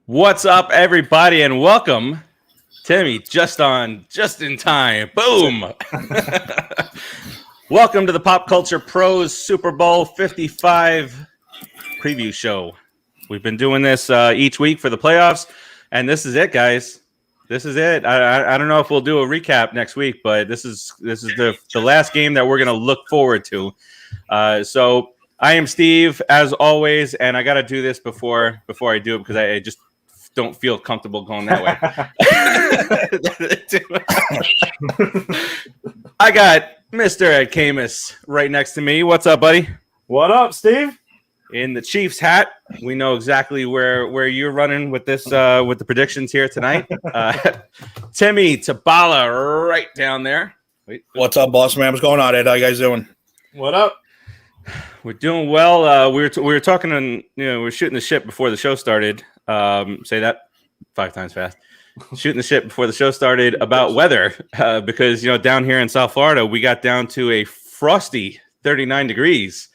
What's up, everybody, and welcome, Timmy. Just in time. Boom. Welcome to the Pop Culture Pros Super Bowl 55 preview show. We've been doing this each week for the playoffs, and this is it, guys. This is it. I don't know if we'll do a recap next week, but this is the last game that we're going to look forward to. So I am Steve, as always, and I got to do this before I do it because I just don't feel comfortable going that way. I got Mr. Ed Camus right next to me. What's up, buddy? What up, Steve? In the Chiefs hat. We know exactly where you're running with this with the predictions here tonight. Timmy Tabala right down there. Wait. What's up, boss man? What's going on, Ed? How you guys doing? What up? We're doing well. We were talking and we were shooting the shit before the show started. Say that 5 times fast. Shooting the shit before the show started about weather because down here in South Florida we got down to a frosty 39 degrees,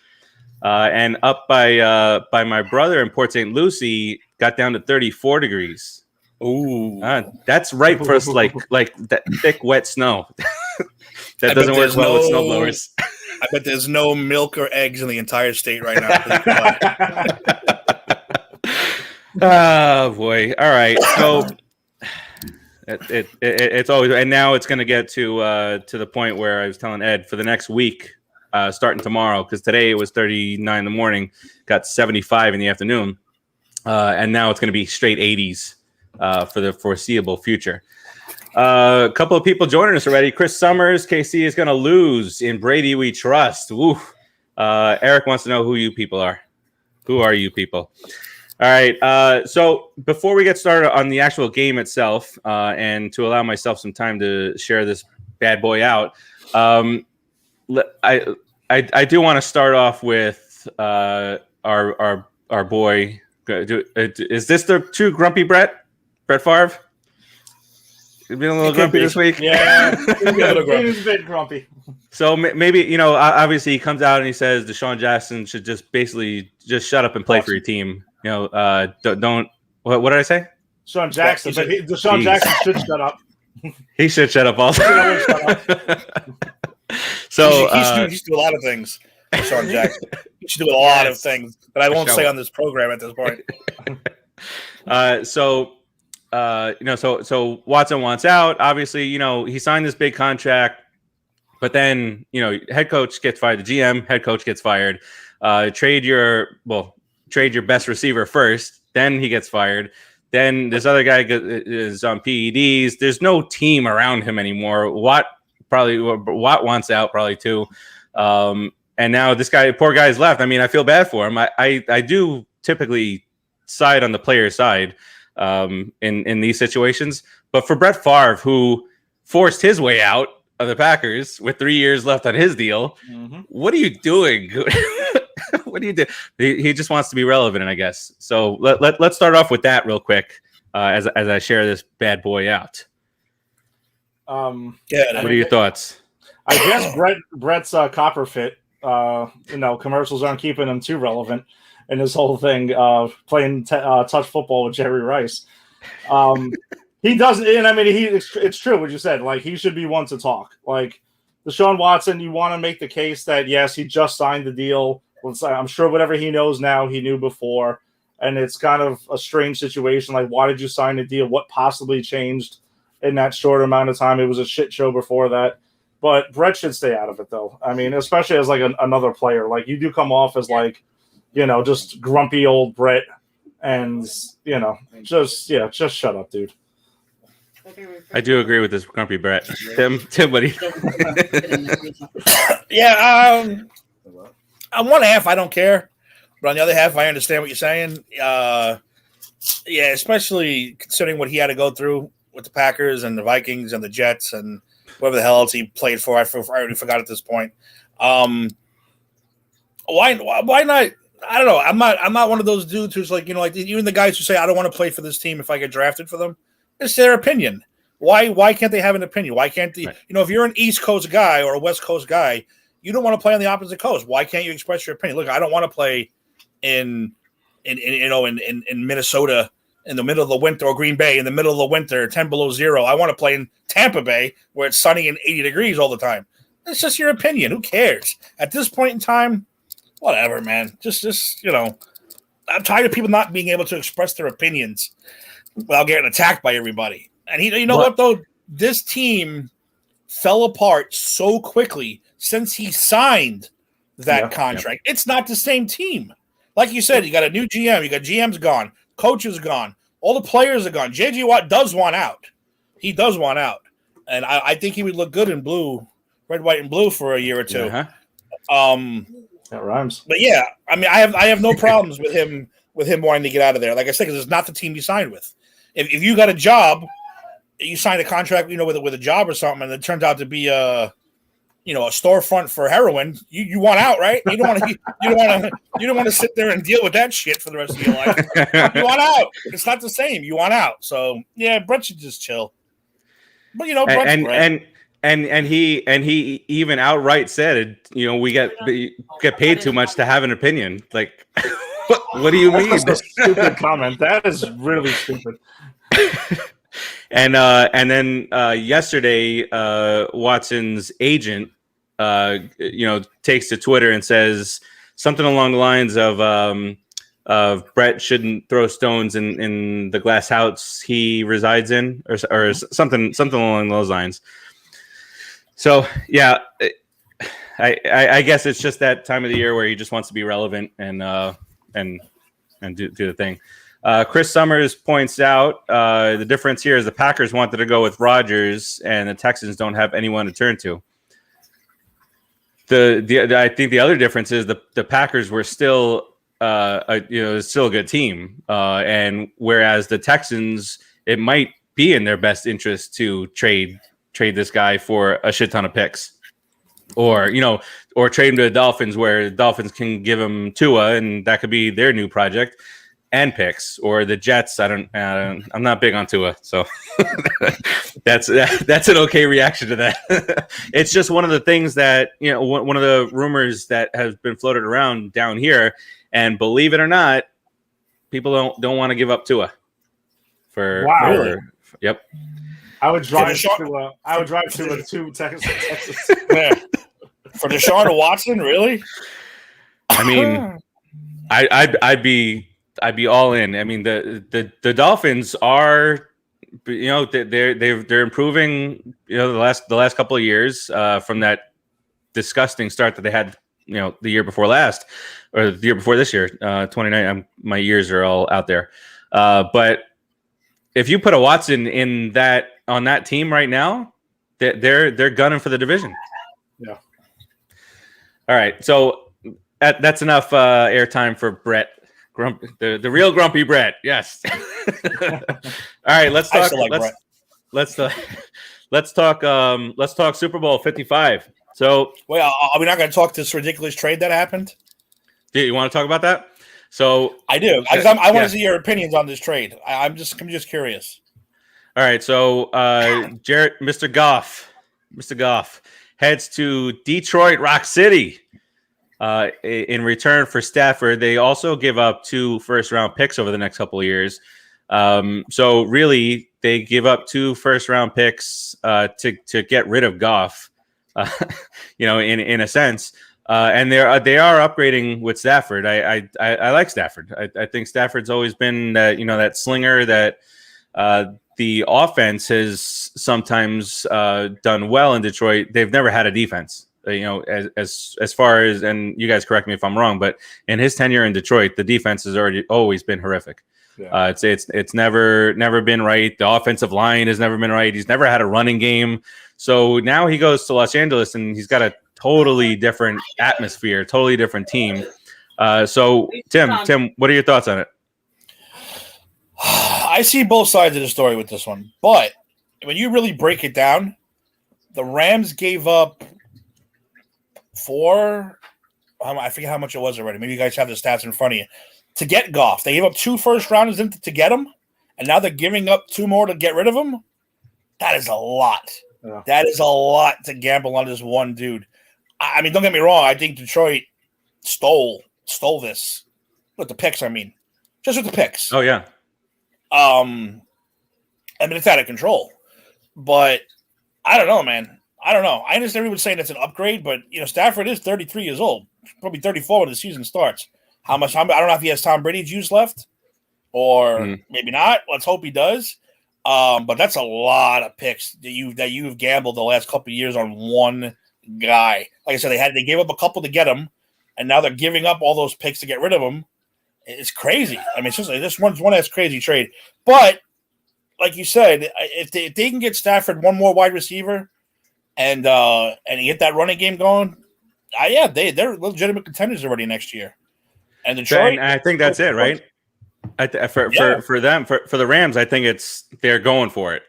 and up by my brother in Port St. Lucie got down to 34 degrees. Ooh, that's right for us, like that thick wet snow. That doesn't work well with snowblowers. I bet there's no milk or eggs in the entire state right now. Oh boy! All right, so it's always, and now it's going to get to the point where I was telling Ed for the next week, starting tomorrow, because today it was 39 in the morning, got 75 in the afternoon, and now it's going to be straight 80s for the foreseeable future. A couple of people joining us already. Chris Summers, KC is going to lose. In Brady we trust. Woo. Eric wants to know who you people are. Who are you people? All right. So before we get started on the actual game itself, and to allow myself some time to share this bad boy out, I do want to start off with our boy. Is this the true grumpy Brett Favre? You've been a little grumpy this week. Yeah, he's a bit grumpy. So maybe, obviously he comes out and he says Deshaun Jackson should just basically just shut up and play for your team. Don't. What did I say? Deshaun Jackson. But Deshaun Jackson should shut up. He should shut up also. So he should do a lot of things. Deshaun Jackson. He should do a lot of things that I won't say on this program at this point. So Watson wants out. Obviously, he signed this big contract, but then, head coach gets fired. The GM head coach gets fired. Trade your best receiver first. Then he gets fired. Then this other guy is on PEDs. There's no team around him anymore. Watt wants out probably too. And now this poor guy's left. I mean, I feel bad for him. I do typically side on the player's side in these situations. But for Brett Favre, who forced his way out of the Packers with 3 years left on his deal, what are you doing? What do you do? He just wants to be relevant, I guess. So let's start off with that real quick as I share this bad boy out. What are your thoughts? I guess Brett's copper fit. Commercials aren't keeping him too relevant in this whole thing. Playing touch football with Jerry Rice. He doesn't, and I mean, it's true what you said. Like, he should be one to talk. Like, Deshaun Watson, you want to make the case that yes, he just signed the deal. I'm sure whatever he knows now, he knew before, and it's kind of a strange situation. Like, why did you sign the deal? What possibly changed in that short amount of time? It was a shit show before that. But Brett should stay out of it, though. I mean, especially as like another player. Like, you do come off as like, just grumpy old Brett, and just shut up, dude. I do agree with this grumpy Brett. Tim, what do you? Yeah, on one half, I don't care, but on the other half, I understand what you're saying. Yeah, especially considering what he had to go through with the Packers and the Vikings and the Jets and whoever the hell else he played for. I already forgot at this point. Why not? I don't know. I'm not one of those dudes who's like, even the guys who say I don't want to play for this team if I get drafted for them. It's their opinion. Why can't they have an opinion? Why can't they? Right. If you're an East Coast guy or a West Coast guy, you don't want to play on the opposite coast. Why can't you express your opinion? Look, I don't want to play in Minnesota in the middle of the winter, or Green Bay in the middle of the winter, 10 below zero. I want to play in Tampa Bay where it's sunny and 80 degrees all the time. It's just your opinion. Who cares? At this point in time, whatever, man. Just I'm tired of people not being able to express their opinions without getting attacked by everybody. And you know what, though? This team fell apart so quickly since he signed that contract. It's not the same team. Like you said, you got a new GM. You got GM's gone. Coach is gone. All the players are gone. J.J. Watt does want out. He does want out. And I think he would look good in blue, red, white, and blue for a year or two. That rhymes. But yeah, I mean, I have no problems with him wanting to get out of there. Like I said, because it's not the team you signed with. If you got a job, you signed a contract, with a job or something, and it turns out to be a storefront for heroin, you want out, right? You don't want to sit there and deal with that shit for the rest of your life. You want out. It's not the same. You want out. So yeah, Brett should just chill. But Brett's Brett. And he even outright said, we get paid too much to have an opinion. Like, what do you mean? That's a stupid comment. That is really stupid. And then yesterday, Watson's agent, takes to Twitter and says something along the lines of Brett shouldn't throw stones in the glass house he resides in, or something along those lines. So yeah, I guess it's just that time of the year where he just wants to be relevant and do the thing. Chris Summers points out the difference here is the Packers wanted to go with Rodgers and the Texans don't have anyone to turn to. I think the other difference is the Packers were still still a good team, and whereas the Texans, it might be in their best interest to trade this guy for a shit ton of picks, or trade him to the Dolphins, where the Dolphins can give him Tua, and that could be their new project, and picks, or the Jets. I'm not big on Tua, so that's an okay reaction to that. It's just one of the things that one of the rumors that has been floated around down here, and believe it or not, people don't want to give up Tua. Yep. I would drive to two Texas. Yeah. For Deshaun Watson, really? I mean, I'd be all in. I mean, the Dolphins are, they're improving. The last couple of years from that disgusting start that they had. The year before last, or the year before this year, 29. My years are all out there, but if you put a Watson on that team right now, they're gunning for the division. Yeah. All right, so that's enough airtime for Brett, the real grumpy Brett. Yes. All right, let's talk. Let's talk Super Bowl 55. So, wait, are we not going to talk this ridiculous trade that happened? Do you want to talk about that? So I do. I want to see your opinions on this trade. I'm just curious. All right. So Mr. Goff heads to Detroit Rock City in return for Stafford. They also give up 2 first-round picks over the next couple of years. So really, they give up 2 first-round picks to get rid of Goff. In a sense, and they are upgrading with Stafford. I like Stafford. I think Stafford's always been that slinger that the offense has sometimes done well in Detroit. They've never had a defense. As far as, and you guys correct me if I'm wrong, but in his tenure in Detroit, the defense has always been horrific. Yeah. It's never been right. The offensive line has never been right. He's never had a running game. So now he goes to Los Angeles and he's got a totally different atmosphere, totally different team. So Tim, what are your thoughts on it? I see both sides of the story with this one, but when you really break it down, the Rams gave up 4. I forget how much it was already. Maybe you guys have the stats in front of you. To get Goff, they gave up 2 first-rounders to get him, and now they're giving up 2 more to get rid of him. That is a lot. Yeah. That is a lot to gamble on this one dude. I mean, don't get me wrong. I think Detroit stole this with the picks. I mean, just with the picks. Oh yeah. I mean, it's out of control. But I don't know, man. I don't know. I understand everyone saying it's an upgrade, but Stafford is 33 years old, probably 34 when the season starts. I don't know if he has Tom Brady juice left, or maybe not. Let's hope he does. But that's a lot of picks that you've gambled the last couple of years on one guy. Like I said, they gave up a couple to get him, and now they're giving up all those picks to get rid of him. It's crazy. I mean, it's just like this one that's crazy trade. But like you said, if they can get Stafford one more wide receiver and get that running game going, they're legitimate contenders already next year. And Detroit, and I think that's it, right? For them, for the Rams, I think they're going for it.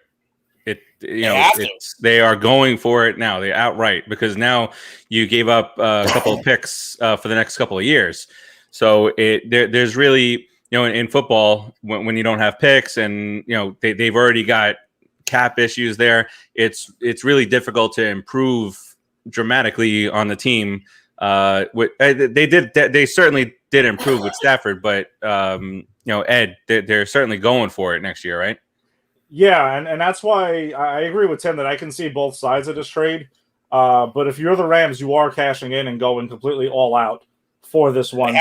They are going for it now. They outright, because now you gave up a couple of picks for the next couple of years. So there's really, in football, when you don't have picks and they've already got cap issues there, it's really difficult to improve dramatically on the team. They certainly did improve with Stafford, but Ed, they're certainly going for it next year, right? Yeah, and that's why I agree with Tim that I can see both sides of this trade. But if you're the Rams, you are cashing in and going completely all out for this one. They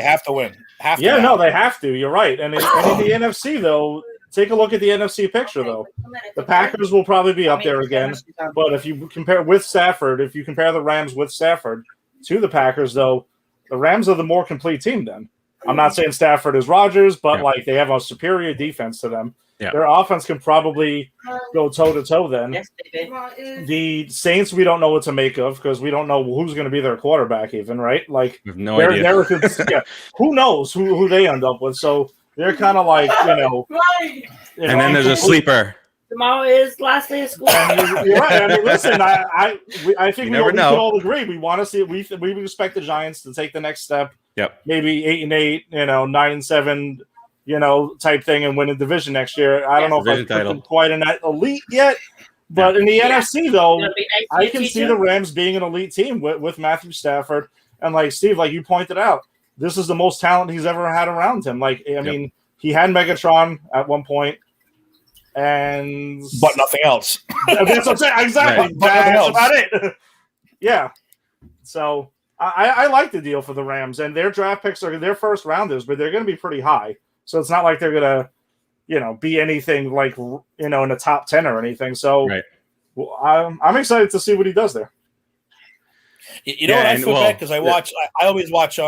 have to win. They have to. You're right. And in the NFC, though, take a look at the NFC picture, though. The Packers will probably be up there again. But if you compare the Rams with Stafford to the Packers, though, the Rams are the more complete team then. I'm not saying Stafford is Rodgers, but they have a superior defense to them. Yeah. Their offense can probably go toe-to-toe then. Yes, the Saints, we don't know what to make of because we don't know who's going to be their quarterback even, right? Like, we have no idea. Who knows who they end up with? So they're kind of like, and then there's a sleeper. Tomorrow is last day of school. You're right. I mean, listen, I think we can all agree. We want to see it. We expect the Giants to take the next step. Yep. Maybe 8-8, 9-7, type thing, and win a division next year. I don't know if I've put them quite an elite yet, but in the NFC though, I can see the Rams being an elite team with Matthew Stafford. And like Steve, like you pointed out, this is the most talent he's ever had around him. Like, I mean, he had Megatron at one point. But nothing else. That's what I'm saying. Exactly. Right. That's about it. Yeah. So I like the deal for the Rams, and their draft picks are their first rounders, but they're going to be pretty high. So it's not like they're going to, be anything like, in the top 10 or anything. So I'm excited to see what he does there. What I feel bad because I always watch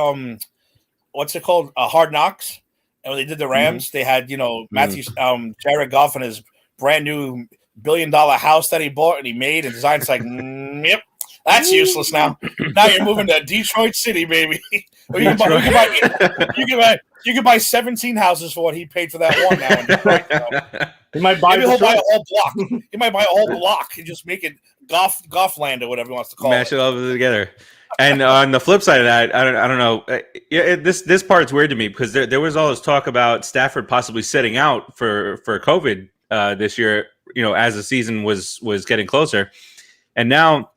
what's it called? Hard Knocks. And when they did the Rams, they had, Matthew, Jared Goff and his brand new $1 billion house that he bought and he made and designed. It's like, yep, that's useless now. Now you're moving to Detroit City, baby. You can buy 17 houses for what he paid for that one now in Detroit. He might buy a whole block. He might buy a whole block and just make it Goff Land or whatever he wants to call it. Mash it all together. And on the flip side of that, I don't know. This part's weird to me because there was all this talk about Stafford possibly sitting out for COVID this year. As the season was getting closer, and now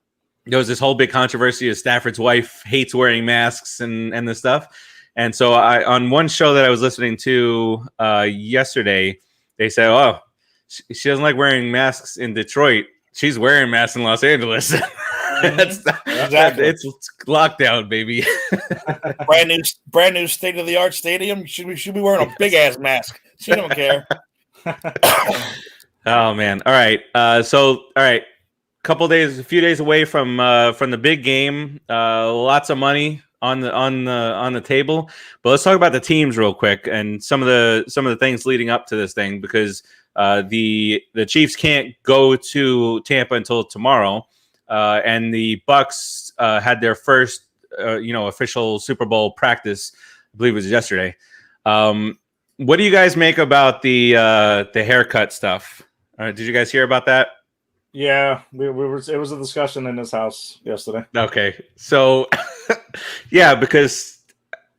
there was this whole big controversy of Stafford's wife hates wearing masks and this stuff. And so on one show that I was listening to yesterday, they said, "Oh, she doesn't like wearing masks in Detroit. She's wearing masks in Los Angeles." Exactly. It's lockdown, baby. brand new state of the art stadium. Should be wearing a big ass mask. She don't care. Oh man! All right. A few days away from the big game. Lots of money on the table. But let's talk about the teams real quick and some of the things leading up to this thing because the Chiefs can't go to Tampa until tomorrow. And the Bucks had their first, official Super Bowl practice. I believe it was yesterday. What do you guys make about the haircut stuff? Did you guys hear about that? Yeah, it was a discussion in this house yesterday. Okay, so yeah, because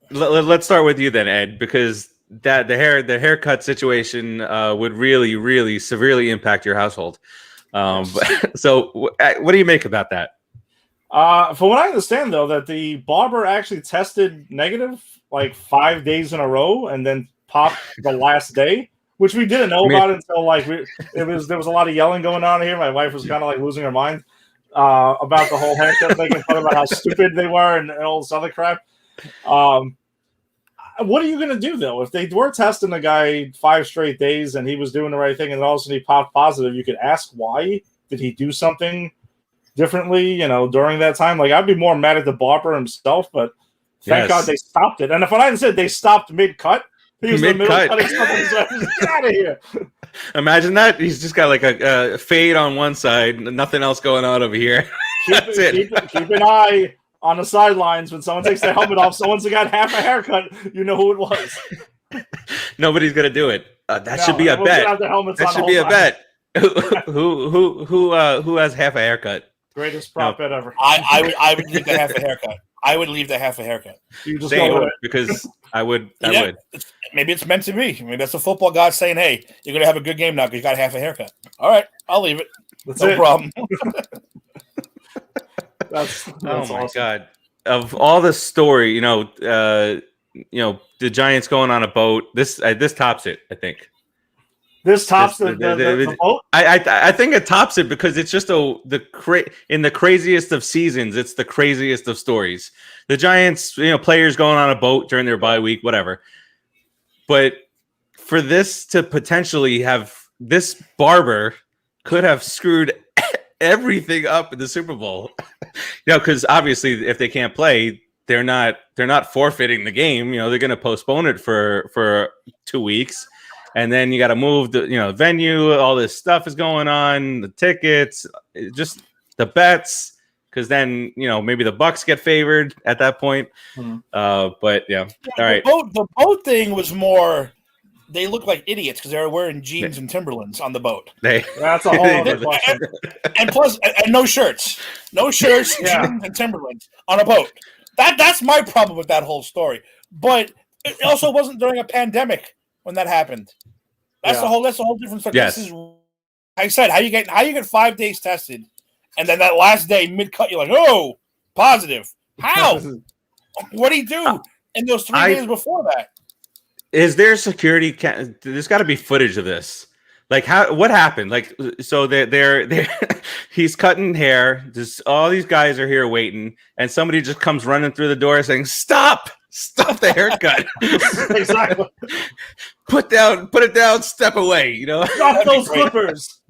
let's start with you then, Ed, because the haircut situation would really, really severely impact your household. So what do you make about that? From what I understand, though, that the barber actually tested negative like 5 days in a row and then popped the last day. which we didn't know I mean- about until like there was a lot of yelling going on here. My wife was kind of like losing her mind about the whole haircut thing and talking about how stupid they were and all this other crap. What are you going to do, though? If they were testing the guy 5 straight days and he was doing the right thing and all of a sudden he popped positive, you could ask why. Did he do something differently, during that time? Like, I'd be more mad at the barber himself, but thank God they stopped it. And if I hadn't said they stopped mid-cut, he was in the middle of cutting something. Get out of here. Imagine that. He's just got like a fade on one side, nothing else going on over here. That's it. Keep an eye on the sidelines when someone takes their helmet off. Someone's got half a haircut. You know who it was. Nobody's gonna do it. That should be a bet. That should be a bet. Who has half a haircut? Greatest prop bet ever. I would leave the half a haircut. I would leave the half a haircut. You just Same, go with it. because I would. Maybe it's meant to be. Maybe that's the football god saying, "Hey, you're gonna have a good game now because you got half a haircut." All right, I'll leave it. That's No it. problem. That's Oh my awesome. God! Of all the story, the Giants going on a boat. This tops it. I think. This tops the boat. I think it tops it because it's just in the craziest of seasons, it's the craziest of stories. The Giants, players going on a boat during their bye week, whatever. But for this to potentially have this barber could have screwed everything up in the Super Bowl. Because obviously if they can't play, they're not forfeiting the game. They're going to postpone it for 2 weeks. And then you got to move the venue. All this stuff is going on. The tickets, just the bets, because then maybe the Bucks get favored at that point. But yeah, all right. The boat thing was more. They look like idiots because they were wearing jeans and Timberlands on the boat. That's a whole other question. And plus, and no shirts, jeans and Timberlands on a boat. That's my problem with that whole story. But it also wasn't during a pandemic when that happened. That's the whole different story. Yes. This is, like I said, how you get 5 days tested, and then that last day mid cut, you're like, oh, positive. How? What do you do in those 3 days before that? Is there security? There's got to be footage of this. Like, what happened? Like, so they're he's cutting hair. Just all these guys are here waiting, and somebody just comes running through the door saying, "Stop the haircut." Exactly. Put it down, step away, Drop those clippers.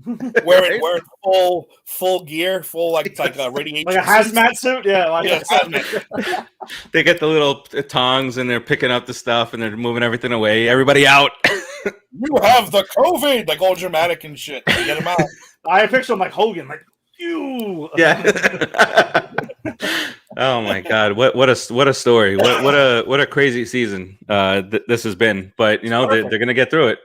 Wearing full gear, full like radiation. Like a hazmat suit? Yeah. hazmat. They get the little tongs and they're picking up the stuff and they're moving everything away. Everybody out. You have the COVID, like all dramatic and shit. You get them out. I picture him like Hogan, like you. Yeah. Oh my God! What a story! What a crazy season this has been. But they're gonna get through it.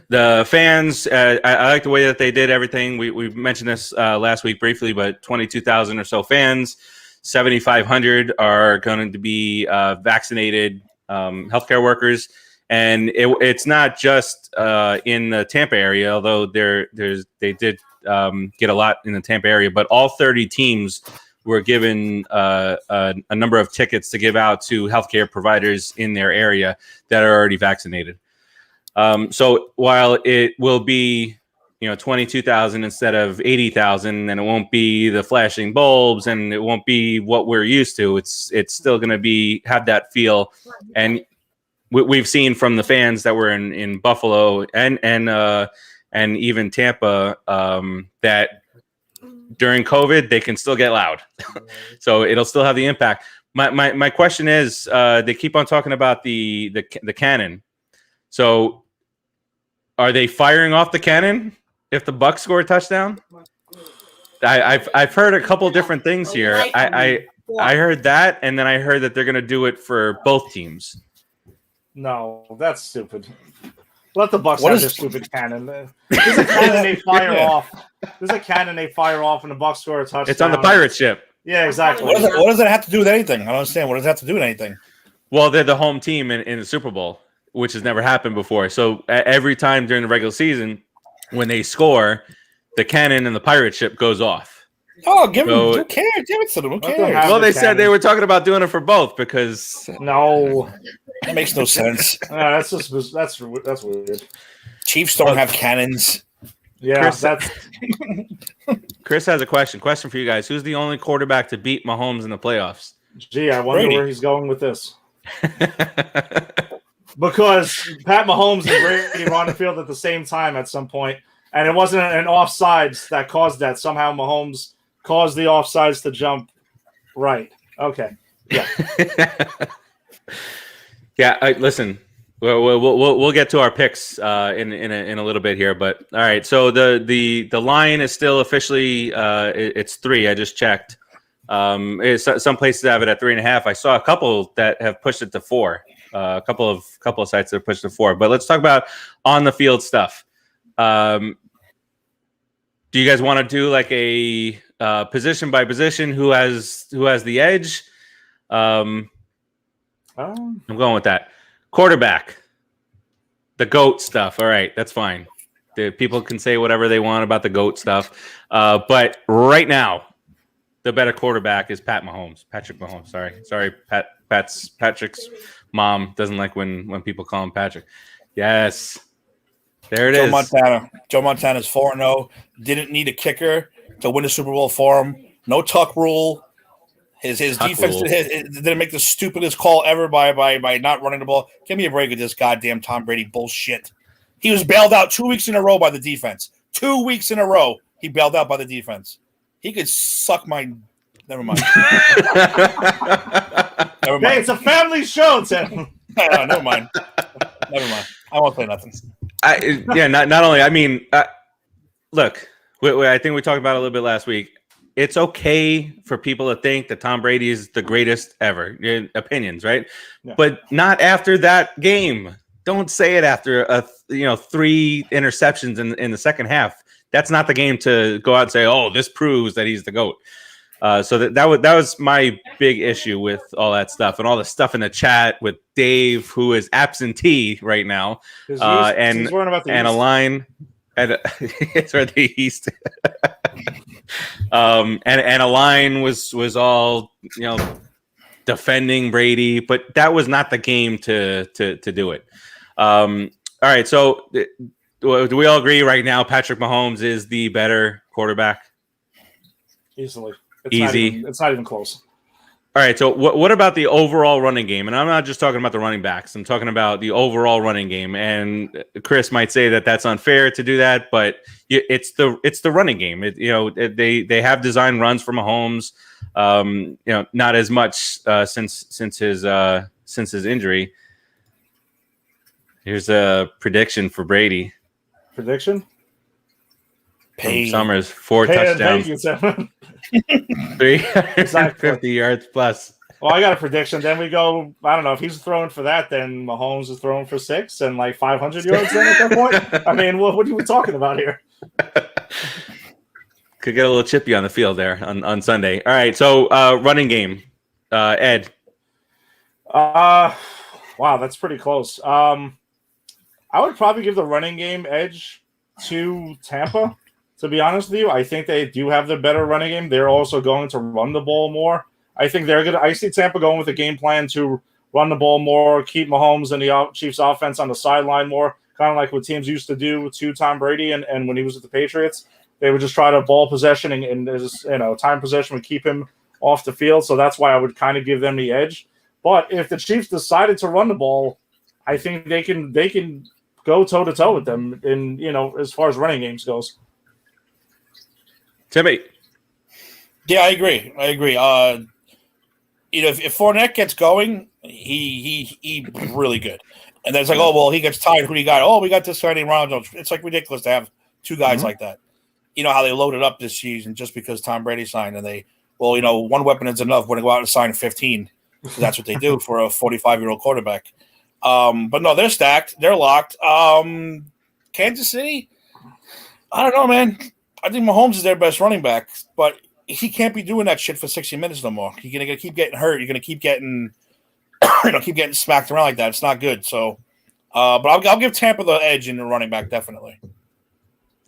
The fans, I like the way that they did everything. We mentioned this last week briefly, but 22,000 or so fans, 7,500 are going to be vaccinated healthcare workers, and it's not just in the Tampa area, although they did get a lot in the Tampa area, but all 30 teams were given a number of tickets to give out to healthcare providers in their area that are already vaccinated. So while it will be, 22,000 instead of 80,000, and it won't be the flashing bulbs, and it won't be what we're used to, it's still going to have that feel. And we've seen from the fans that were in Buffalo and even Tampa that during COVID they can still get loud, so it'll still have the impact. My question is, they keep on talking about the cannon. So, are they firing off the cannon if the Bucks score a touchdown? I've heard a couple different things here. I heard that, and then I heard that they're going to do it for both teams. No, that's stupid. Let the Bucks have their stupid cannon. There's a cannon they fire off. There's a cannon they fire off, and the Bucks score a touchdown. It's on the pirate ship. Yeah, exactly. What does that have to do with anything? I don't understand. What does that have to do with anything? Well, they're the home team in the Super Bowl, which has never happened before. So every time during the regular season, when they score, the cannon in the pirate ship goes off. Oh, give him. So- Who cares? Give it to them. Who Let them cares? have- Well, they the said they cannon. were talking about doing it for both because No, That makes no sense. that's just that's weird. Chiefs don't have cannons. Yeah, Chris- that's Chris has a question. Question for you guys: who's the only quarterback to beat Mahomes in the playoffs? gee. I wonder Brady. where he's going with this. Because Pat Mahomes and Brady were on the field at the same time at some point, and it wasn't an offsides that caused that. Somehow Mahomes caused the offsides to jump. Right. Okay. Yeah. Listen, we'll get to our picks in a little bit here, but all right. So the line is still officially it's 3. I just checked. Some places have it at 3.5. I saw a couple that have pushed it to 4. A couple of sites that have pushed it to 4. But let's talk about on the field stuff. Do you guys want to do like a position by position? Who has the edge? I'm going with that. Quarterback, the GOAT stuff. All right, that's fine. The people can say whatever they want about the GOAT stuff, but right now, the better quarterback is Patrick Mahomes. Sorry, Patrick's mom doesn't like when people call him Patrick. Yes, there it is. Joe Montana's 4-0. Didn't need a kicker to win the Super Bowl for him. No tuck rule. His defense didn't make the stupidest call ever by not running the ball. Give me a break with this goddamn Tom Brady bullshit. He was bailed out 2 weeks in a row by the defense. 2 weeks in a row, he bailed out by the defense. He could suck my. Never mind. Never hey, mind. it's a family show, Tim. Never mind. Never mind. I won't say nothing. Not only. I mean, look. I think we talked about it a little bit last week. It's okay for people to think that Tom Brady is the greatest ever. Opinions, right? Yeah. But not after that game. Don't say it after 3 interceptions in the second half. That's not the game to go out and say, "Oh, this proves that he's the GOAT." So that was my big issue with all that stuff and all the stuff in the chat with Dave, who is absentee right now, He's and worrying about the a East. line. It's for the East. And a line was all defending Brady, but that was not the game to do it. All right, so do we all agree right now Patrick Mahomes is the better quarterback? Easily. Easy. It's not even close. All right, so what about the overall running game? And I'm not just talking about the running backs. I'm talking about the overall running game. And Chris might say that that's unfair to do that, but it's the running game. They have designed runs for Mahomes. Not as much since his injury. Here's a prediction for Brady. Prediction? Pain. Summers, 4 Thank touchdowns, you, Tim. 350 yards plus. Well, I got a prediction. Then we go. I don't know if he's throwing for that. Then Mahomes is throwing for 6 and like 500 yards. Then at that point, I mean, what are we talking about here? Could get a little chippy on the field there on Sunday. All right, so running game, Ed. Wow, that's pretty close. I would probably give the running game edge to Tampa. To be honest with you, I think they do have the better running game. They're also going to run the ball more. I think they're good. I see Tampa going with a game plan to run the ball more, keep Mahomes and the Chiefs offense on the sideline more, kind of like what teams used to do to Tom Brady and when he was with the Patriots. They would just try to ball possession and time possession would keep him off the field. So that's why I would kind of give them the edge. But if the Chiefs decided to run the ball, I think they can go toe to toe with them in as far as running games goes. Timmy. Yeah, I agree. If Fournette gets going, he really good. And then it's like, oh well, he gets tired. Who do you got? Oh, we got this guy named Ronald Jones. It's like ridiculous to have 2 guys like that. You know how they loaded up this season just because Tom Brady signed, and one weapon is enough when they go out and sign 15. So that's what they do for a 45-year-old quarterback. But no, they're stacked. They're locked. Kansas City, I don't know, man. I think Mahomes is their best running back, but he can't be doing that shit for 60 minutes no more. You're gonna keep getting hurt. You're gonna keep getting, keep getting smacked around like that. It's not good. So, but I'll give Tampa the edge in the running back definitely.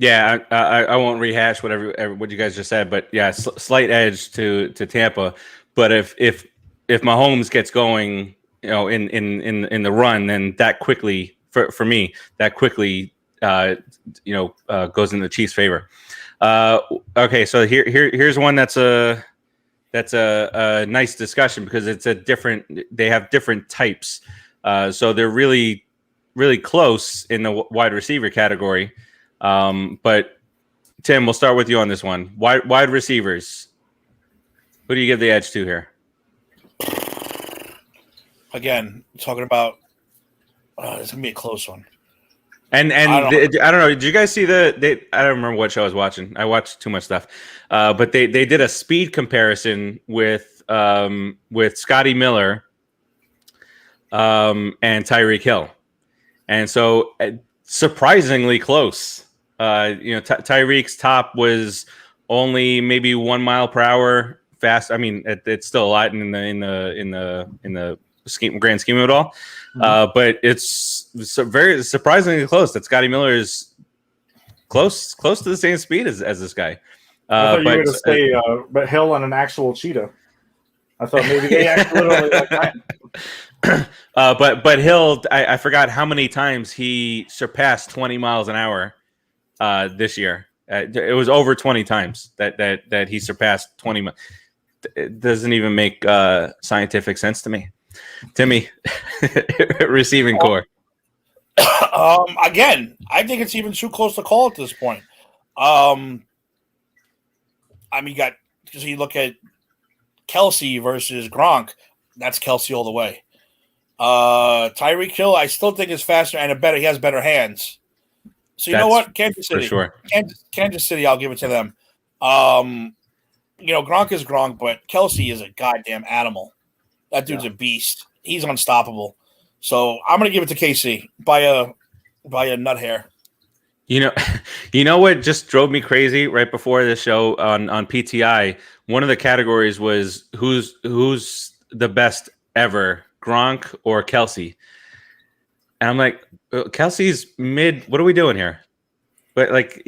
Yeah, I won't rehash what you guys just said, but yeah, slight edge to Tampa. But if Mahomes gets going, in the run, then that quickly for me goes in the Chiefs' favor. Okay, so here's one that's a nice discussion because they have different types. So they're really close in the wide receiver category. But Tim, we'll start with you on this one. Wide receivers. Who do you give the edge to here? Again, talking about it's gonna be a close one. And I don't know. Did you guys see I don't remember what show I was watching. I watched too much stuff. But they did a speed comparison with Scotty Miller and Tyreek Hill. And so surprisingly close. Tyreek's top was only maybe 1 mile per hour fast. I mean, it's still a lot in the grand scheme of it all. But it's very surprisingly close that Scotty Miller is close to the same speed as this guy. I thought you were going to say but Hill on an actual cheetah. I thought maybe they actually literally but Hill, I forgot how many times he surpassed 20 miles an hour this year. It was over 20 times that he surpassed 20. It doesn't even make scientific sense to me. Timmy, receiving core. Again, I think it's even too close to call at this point. You look at Kelsey versus Gronk. That's Kelsey all the way. Tyreek Hill, I still think is faster and he has better hands. So know what? Kansas City. For sure. Kansas City, I'll give it to them. Gronk is Gronk, but Kelsey is a goddamn animal. That dude's a beast. He's unstoppable. So I'm going to give it to KC by a nut hair. You know what just drove me crazy right before the show on PTI? One of the categories was who's the best ever, Gronk or Kelsey? And I'm like, Kelsey's mid. What are we doing here? But like,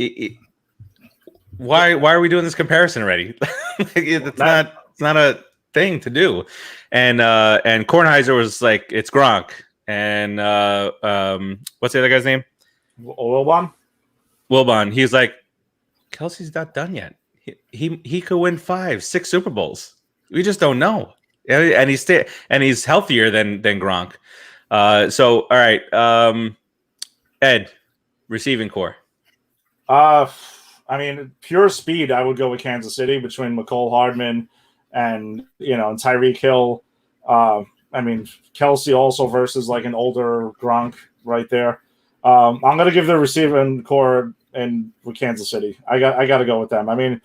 why are we doing this comparison already? It's not a thing to do. And Kornheiser was like, it's Gronk. And what's the other guy's name? Wilbon. He's like, Kelsey's not done yet. He could win 5-6 Super Bowls. We just don't know. And he's healthier than Gronk. So all right, Ed, receiving core. I mean, pure speed, I would go with Kansas City between McCole Hardman and Tyreek Hill. I mean, Kelsey also versus like an older Gronk right there. I'm going to give the receiving core with Kansas City. I got to go with them. I mean,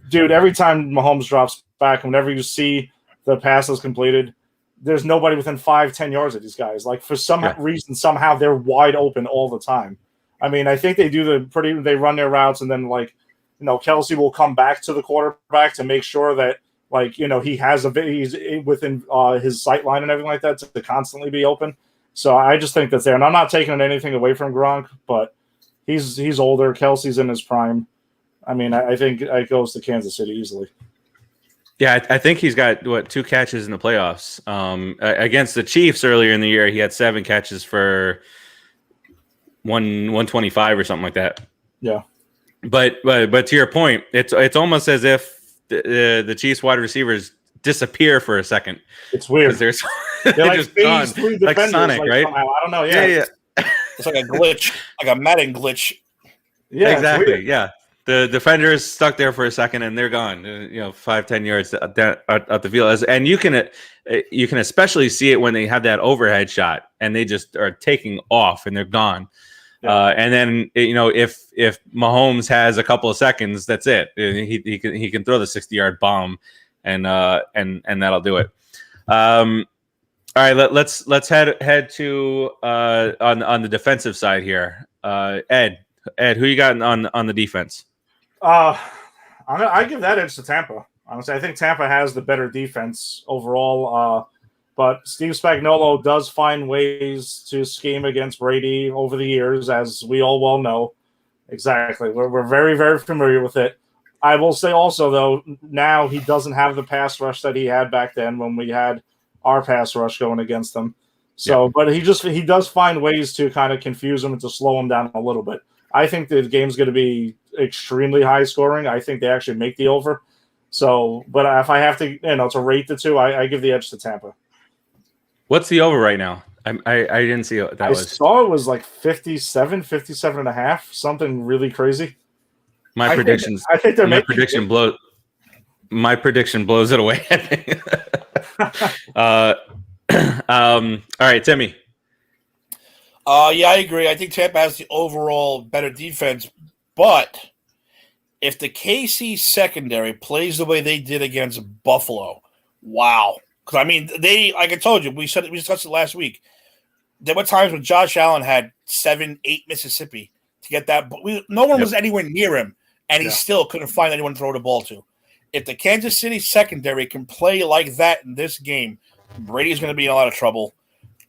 dude, every time Mahomes drops back, whenever you see the passes completed, there's nobody within 5-10 yards of these guys. Like for some reason, somehow they're wide open all the time. I mean, I think they do they run their routes and then Kelsey will come back to the quarterback to make sure that he's within his sight line and everything like that to constantly be open. So I just think that's there. And I'm not taking anything away from Gronk, but he's older. Kelsey's in his prime. I mean, I think it goes to Kansas City easily. Yeah, I think he's got 2 catches in the playoffs. Against the Chiefs earlier in the year, he had 7 catches for 125 or something like that. Yeah. But to your point, it's almost as if the Chiefs wide receivers disappear for a second. It's weird. They're like just gone, like Sonic, right? Somehow. I don't know. Yeah. It's like a glitch, like a Madden glitch. Yeah, exactly. Yeah. The defender is stuck there for a second and they're gone. 5-10 yards out the field. And you can especially see it when they have that overhead shot and they just are taking off and they're gone. Yeah. And then if Mahomes has a couple of seconds, that's it. He can throw the 60-yard bomb, and that'll do it. All right, let's head to on the defensive side here. Ed, who you got on the defense? I give that edge to Tampa. Honestly, I think Tampa has the better defense overall. But Steve Spagnuolo does find ways to scheme against Brady over the years, as we all well know. Exactly. We're very, very familiar with it. I will say also, though, now he doesn't have the pass rush that he had back then when we had our pass rush going against him. So, but he does find ways to kind of confuse him and to slow him down a little bit. I think the game's going to be extremely high scoring. I think they actually make the over. So, but if I have to, to rate the two, I give the edge to Tampa. What's the over right now? I didn't see what that I was. saw it was like 57 and a half, something really crazy. My predictions. I think they're my prediction blows. My prediction blows it away. I think. All right, Timmy. Yeah, I agree. I think Tampa has the overall better defense, but if the KC secondary plays the way they did against Buffalo, wow. Because I mean, like I told you, we discussed it last week. There were times when Josh Allen had 7-8 Mississippi to get that. No one was anywhere near him, and he still couldn't find anyone to throw the ball to. If the Kansas City secondary can play like that in this game, Brady's going to be in a lot of trouble.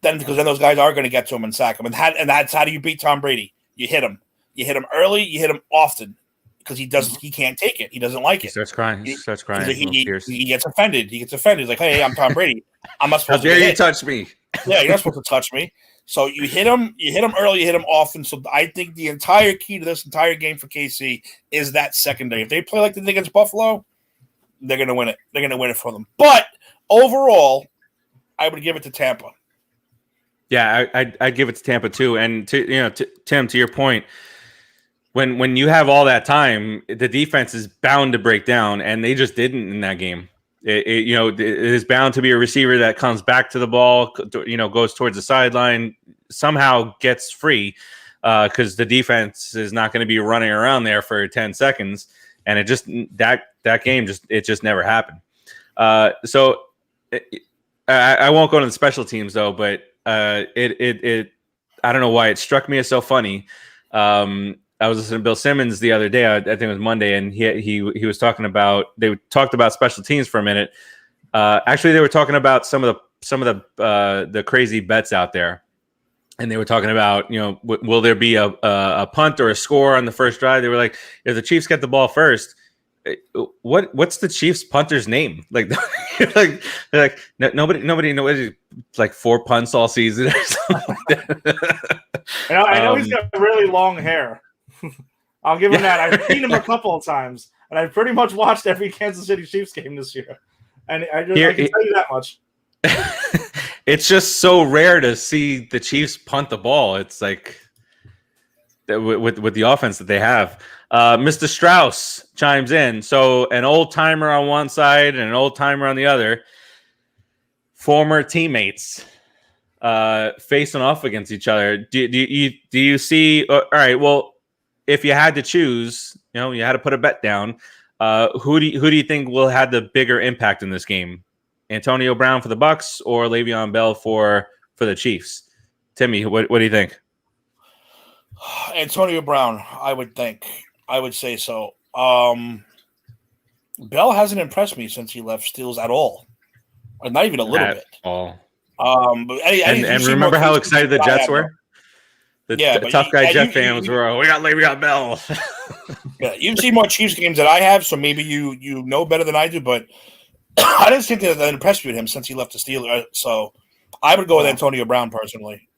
Because then those guys are going to get to him and sack him. And that's how do you beat Tom Brady? You hit him. You hit him early. You hit him often because he can't take it. He doesn't like it. He starts crying. He gets offended. He's like, hey, I'm Tom Brady. I'm not supposed to. How dare you touch me? Yeah, you're not supposed to touch me. So you hit him early, you hit him often. So I think the entire key to this entire game for KC is that secondary. If they play like they did against Buffalo, they're going to win it. They're going to win it for them. But overall, I would give it to Tampa. Yeah, I'd give it to Tampa too. And Tim, to your point, when you have all that time, the defense is bound to break down, and they just didn't in that game. It is bound to be a receiver that comes back to the ball, goes towards the sideline, somehow gets free because the defense is not going to be running around there for 10 seconds, and it just that game just never happened. So I won't go into the special teams though, but it I don't know why it struck me as so funny. I was listening to Bill Simmons the other day. I think it was Monday, and he was talking about they talked about special teams for a minute. Actually, they were talking about some of the crazy bets out there, and they were talking about will there be a punt or a score on the first drive? They were like, if the Chiefs get the ball first, what's the Chiefs punter's name? Like, nobody knows like 4 punts all season or something like that. I know he's got really long hair. I'll give him that. I've seen him a couple of times, and I've pretty much watched every Kansas City Chiefs game this year. And I can tell you that much. It's just so rare to see the Chiefs punt the ball. It's like with the offense that they have. Mr. Strauss chimes in. So an old timer on one side and an old timer on the other. Former teammates facing off against each other. Do you see? All right. Well, if you had to choose, you had to put a bet down. Who do you think will have the bigger impact in this game? Antonio Brown for the Bucks or Le'Veon Bell for the Chiefs? Timmy, what do you think? Antonio Brown, I would think. I would say so. Bell hasn't impressed me since he left Steelers at all. Or not even a little bit. All. But and remember how excited the Jets were? The tough guy Jet fans were, we got Le'Veon Bell. Yeah, you've seen more Chiefs games than I have, so maybe you know better than I do, but I didn't think that impressed me with him since he left the Steelers. So I would go with Antonio Brown personally.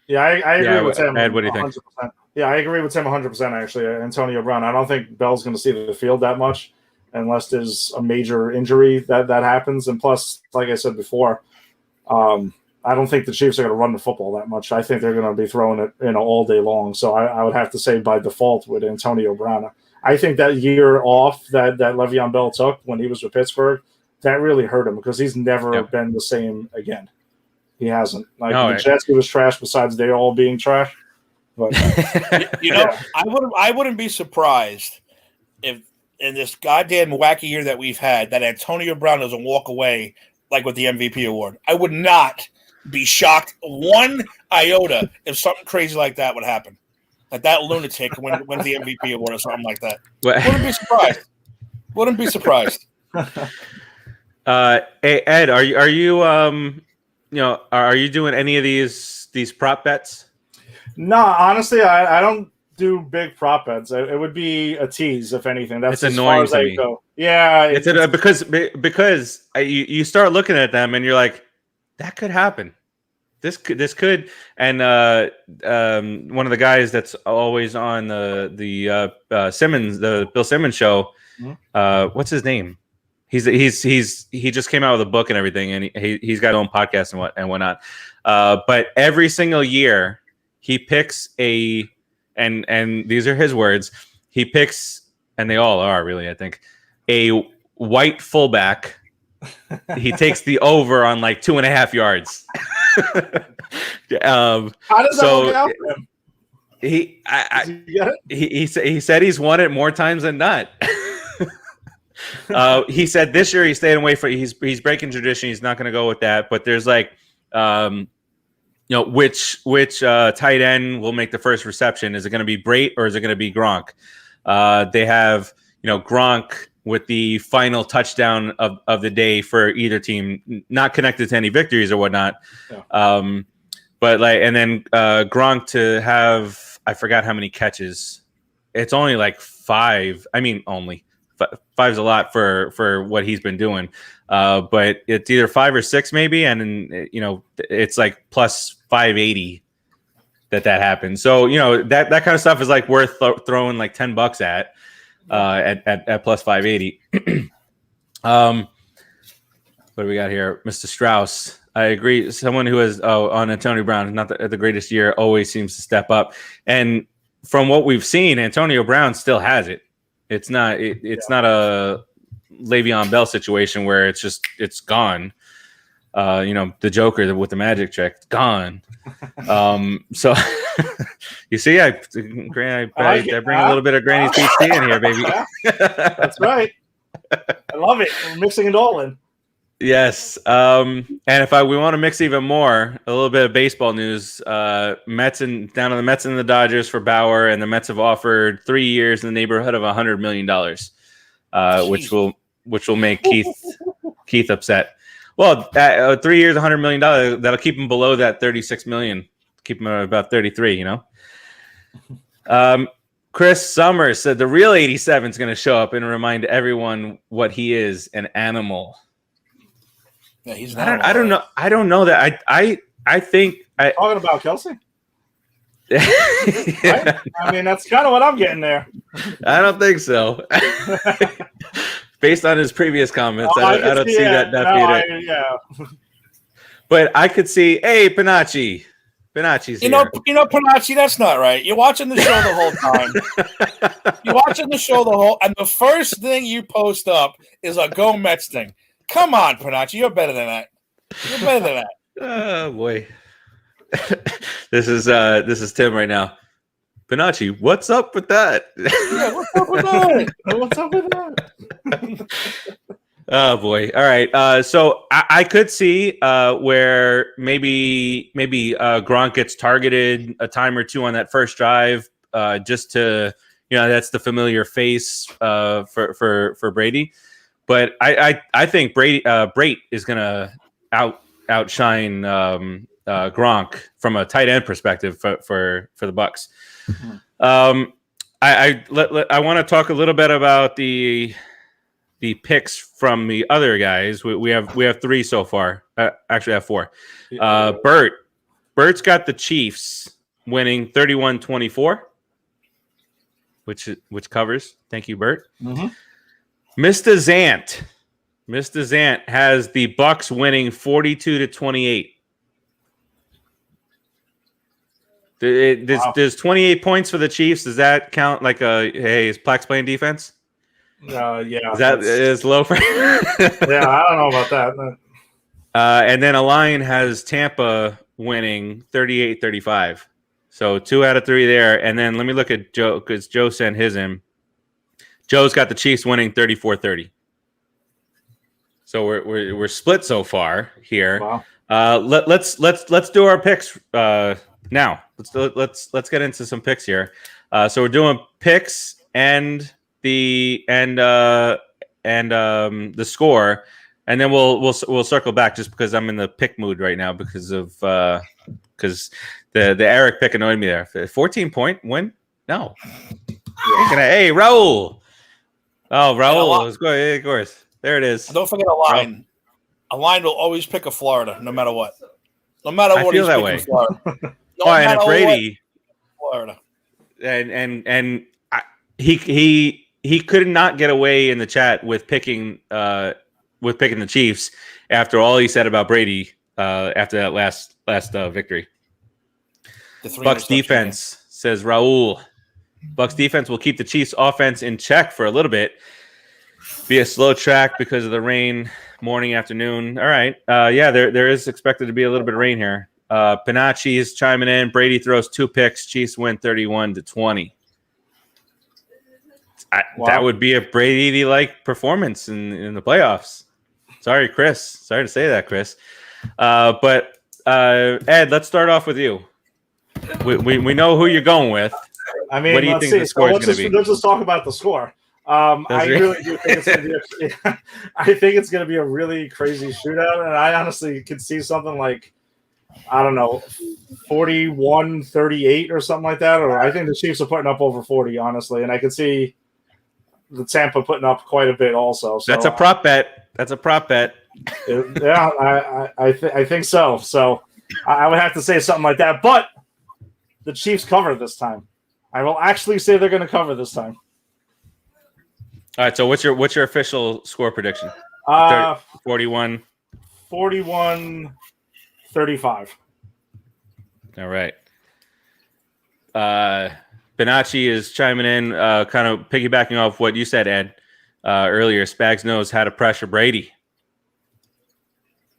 Yeah, I agree with him. Ed, what do you 100%. think? Yeah, I agree with him 100%, actually. Antonio Brown. I don't think Bell's going to see the field that much unless there's a major injury that happens. And plus, like I said before, I don't think the Chiefs are going to run the football that much. I think they're going to be throwing it all day long. So I would have to say by default with Antonio Brown. I think that year off that Le'Veon Bell took when he was with Pittsburgh, that really hurt him because he's never been the same again. He hasn't. The Jets, he was trash besides they all being trash. But I wouldn't be surprised if in this goddamn wacky year that we've had that Antonio Brown doesn't walk away like with the MVP award. I would not be shocked one iota if something crazy like that would happen. That lunatic wins the MVP award or something like that. Wouldn't be surprised. Hey, Ed, are you are you doing any of these prop bets? No, honestly, I don't do big prop bets. It would be a tease, if anything. That's It's as annoying far as to I me. go. Yeah, It's because you start looking at them and you're like, that could happen. This could, and one of the guys that's always on the Simmons, the Bill Simmons show. What's his name? He just came out with a book and everything, and he's got his own podcast and whatnot. But every single year he picks and these are his words. He picks, and they all are really, I think, a white fullback. He takes the over on like 2.5 yards. How does that work out for him? He said he's won it more times than not. He said this year he's staying away from. He's breaking tradition. He's not going to go with that. But there's like, which tight end will make the first reception? Is it going to be Brate or is it going to be Gronk? They have Gronk with the final touchdown of the day for either team, not connected to any victories or whatnot. Yeah. But and then Gronk to have, I forgot how many catches. It's only like 5. I mean, only 5's a lot for what he's been doing. But it's either 5 or 6 maybe. And it's like plus 580 that happens. So, that kind of stuff is like worth throwing like $10 at plus 580. What do we got here? Mr. Strauss. I agree. Someone who is on Antonio Brown, not the greatest year, always seems to step up. And from what we've seen, Antonio Brown still has it. It's not a Le'Veon Bell situation where it's gone. The Joker with the magic trick, gone. So you see, I bring a little bit of Granny's peach tea in here, baby. That's right. I love it. We're mixing it all in. Yes. And if we want to mix even more, a little bit of baseball news. Mets down to the Mets and the Dodgers for Bauer, and the Mets have offered 3 years in the neighborhood of $100 million, which will make Keith upset. Well, 3 years, $100 million, that'll keep him below that 36 million. Keep him at about 33, Chris Summers said the real 87 is going to show up and remind everyone what he is, an animal. Yeah, he's I don't know. I don't know that. I think talking about Kelsey. Yeah. Right? I mean, that's kind of what I'm getting there. I don't think so. Based on his previous comments, I don't see that being it. Yeah. But I could see, hey, Panacci. Panacci's here. Panacci, that's not right. You're watching the show the whole time. And the first thing you post up is a Go Mets thing. Come on, Panacci, you're better than that. Oh boy. This is Tim right now. Panacci, what's up with that? Yeah, what's up with that? Oh boy. All right. So I could see where maybe Gronk gets targeted a time or two on that first drive, just to that's the familiar face for Brady. But I think Brate is gonna outshine Gronk from a tight end perspective for the Bucks. I want to talk a little bit about the picks from the other guys. We have 3 so far. Actually, I have 4. Bert's got the Chiefs winning 31-24, which covers. Thank you, Bert. Mm-hmm. Mr. Zant has the Bucks winning 42-28. There's 28 points for the Chiefs. Does that count like is Plex playing defense? Yeah. Is low for Yeah, I don't know about that. And then Lion has Tampa winning 38-35. So 2 out of 3 there. And then let me look at Joe, because Joe sent his in. Joe's got the Chiefs winning 34-30. So we're split so far here. Wow. Let's do our picks now. Let's get into some picks here. So we're doing picks and the score, and then we'll circle back just because I'm in the pick mood right now because the Eric pick annoyed me there. 14-point win. No. Hey, Raul. Oh, Raul. Let's go. Yeah, of course. There it is. Don't forget a line. A line will always pick a Florida, no matter what. No matter what, feel he's that picking way. Florida. No And matter if Brady, what, Florida. He could not get away in the chat with picking the Chiefs after all he said about Brady after that last victory. Bucks defense says Raul. Bucks defense will keep the Chiefs offense in check for a little bit. Be a slow track because of the rain morning, afternoon. All right. There is expected to be a little bit of rain here. Panacci is chiming in. Brady throws 2 picks. Chiefs win 31-20. Wow. That would be a Brady-like performance in the playoffs. Sorry, Chris. Sorry to say that, Chris. But Ed, let's start off with you. We know who you're going with. I mean, what do you think the score is going to be? Let's just talk about the score. I really do think it's going to be. I think it's going to be a really crazy shootout, and I honestly could see something like, I don't know, 41-38 or something like that. Or I think the Chiefs are putting up over 40, honestly, and I could see the Tampa putting up quite a bit also. So that's a prop bet. Yeah, I think so. So I would have to say something like that, but the Chiefs cover this time. I will actually say they're going to cover this time. All right. So what's your official score prediction? 41. 41-35. All right. Benacci is chiming in, kind of piggybacking off what you said, Ed, earlier. Spags knows how to pressure Brady.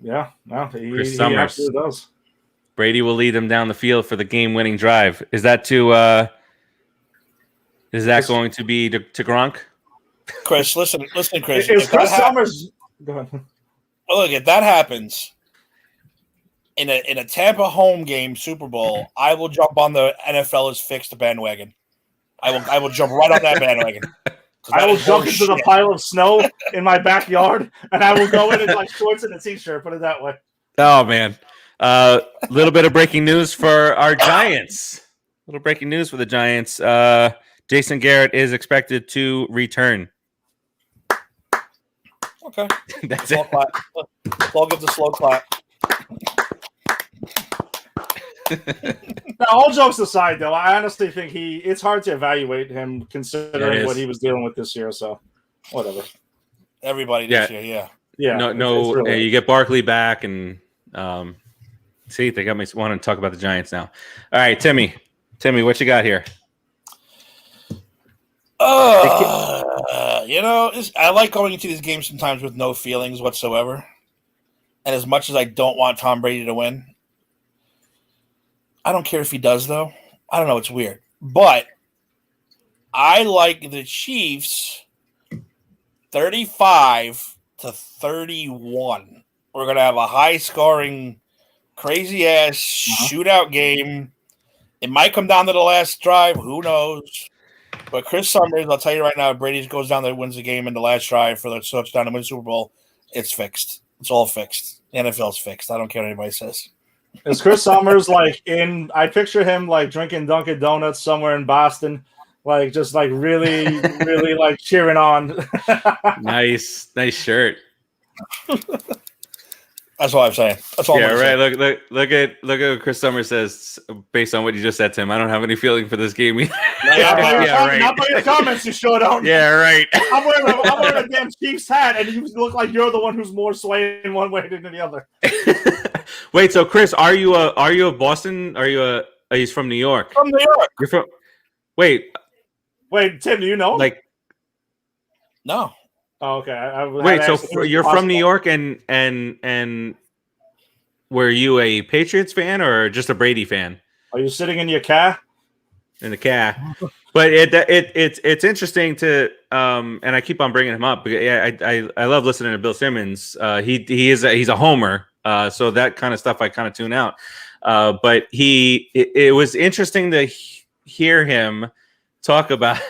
Yeah, no, he Summers. absolutely does. Brady will lead them down the field for the game-winning drive. Is that going to be to Gronk? Chris, listen, Chris. Is Chris Summers? Go ahead. Well, look, if that happens in a Tampa home game Super Bowl, I will jump on the NFL is fixed bandwagon. I will jump right on that bandwagon. I will jump into the pile of snow in my backyard, and I will go in like shorts and a t-shirt. Put it that way. Oh man, little bit of breaking news for our Giants. Little breaking news for the Giants. Jason Garrett is expected to return. Okay, that's slow it. Clap. I'll give the slow clap. Now, all jokes aside, though, I honestly think it's hard to evaluate him considering what he was dealing with this year. So, whatever. Everybody this year, yeah. Yeah. No. Really... you get Barkley back, and see, they got me wanting to talk about the Giants now. All right, Timmy, what you got here? I like going into these games sometimes with no feelings whatsoever. And as much as I don't want Tom Brady to win, I don't care if he does, though. I don't know. It's weird. But I like the Chiefs 35-31. We're going to have a high-scoring, crazy-ass shootout game. It might come down to the last drive. Who knows? But Chris Summers, I'll tell you right now, if Brady goes down there, wins the game in the last drive for the touchdown to win the Super Bowl, it's fixed. It's all fixed. The NFL's fixed. I don't care what anybody says. Is Chris Summers I picture him like drinking Dunkin' Donuts somewhere in Boston, like just like really, really like cheering on. Nice shirt. That's all I'm saying. That's all. Yeah, right. Look at what Chris Summers says based on what you just said to him. I don't have any feeling for this game. Right. Not by your comments, you sure don't. Yeah, right. I'm wearing a damn Chiefs hat, and you look like you're the one who's more swaying one way than the other. Wait, so Chris, are you a Boston? He's from New York? From New York. You're from. Wait, Tim, do you know? No. Oh, okay. Wait, so you're from New York, and were you a Patriots fan or just a Brady fan? Are you sitting in your car? In the car, but it's interesting to and I keep on bringing him up because I love listening to Bill Simmons. He's a homer, so that kind of stuff I kind of tune out. But it was interesting to hear him talk about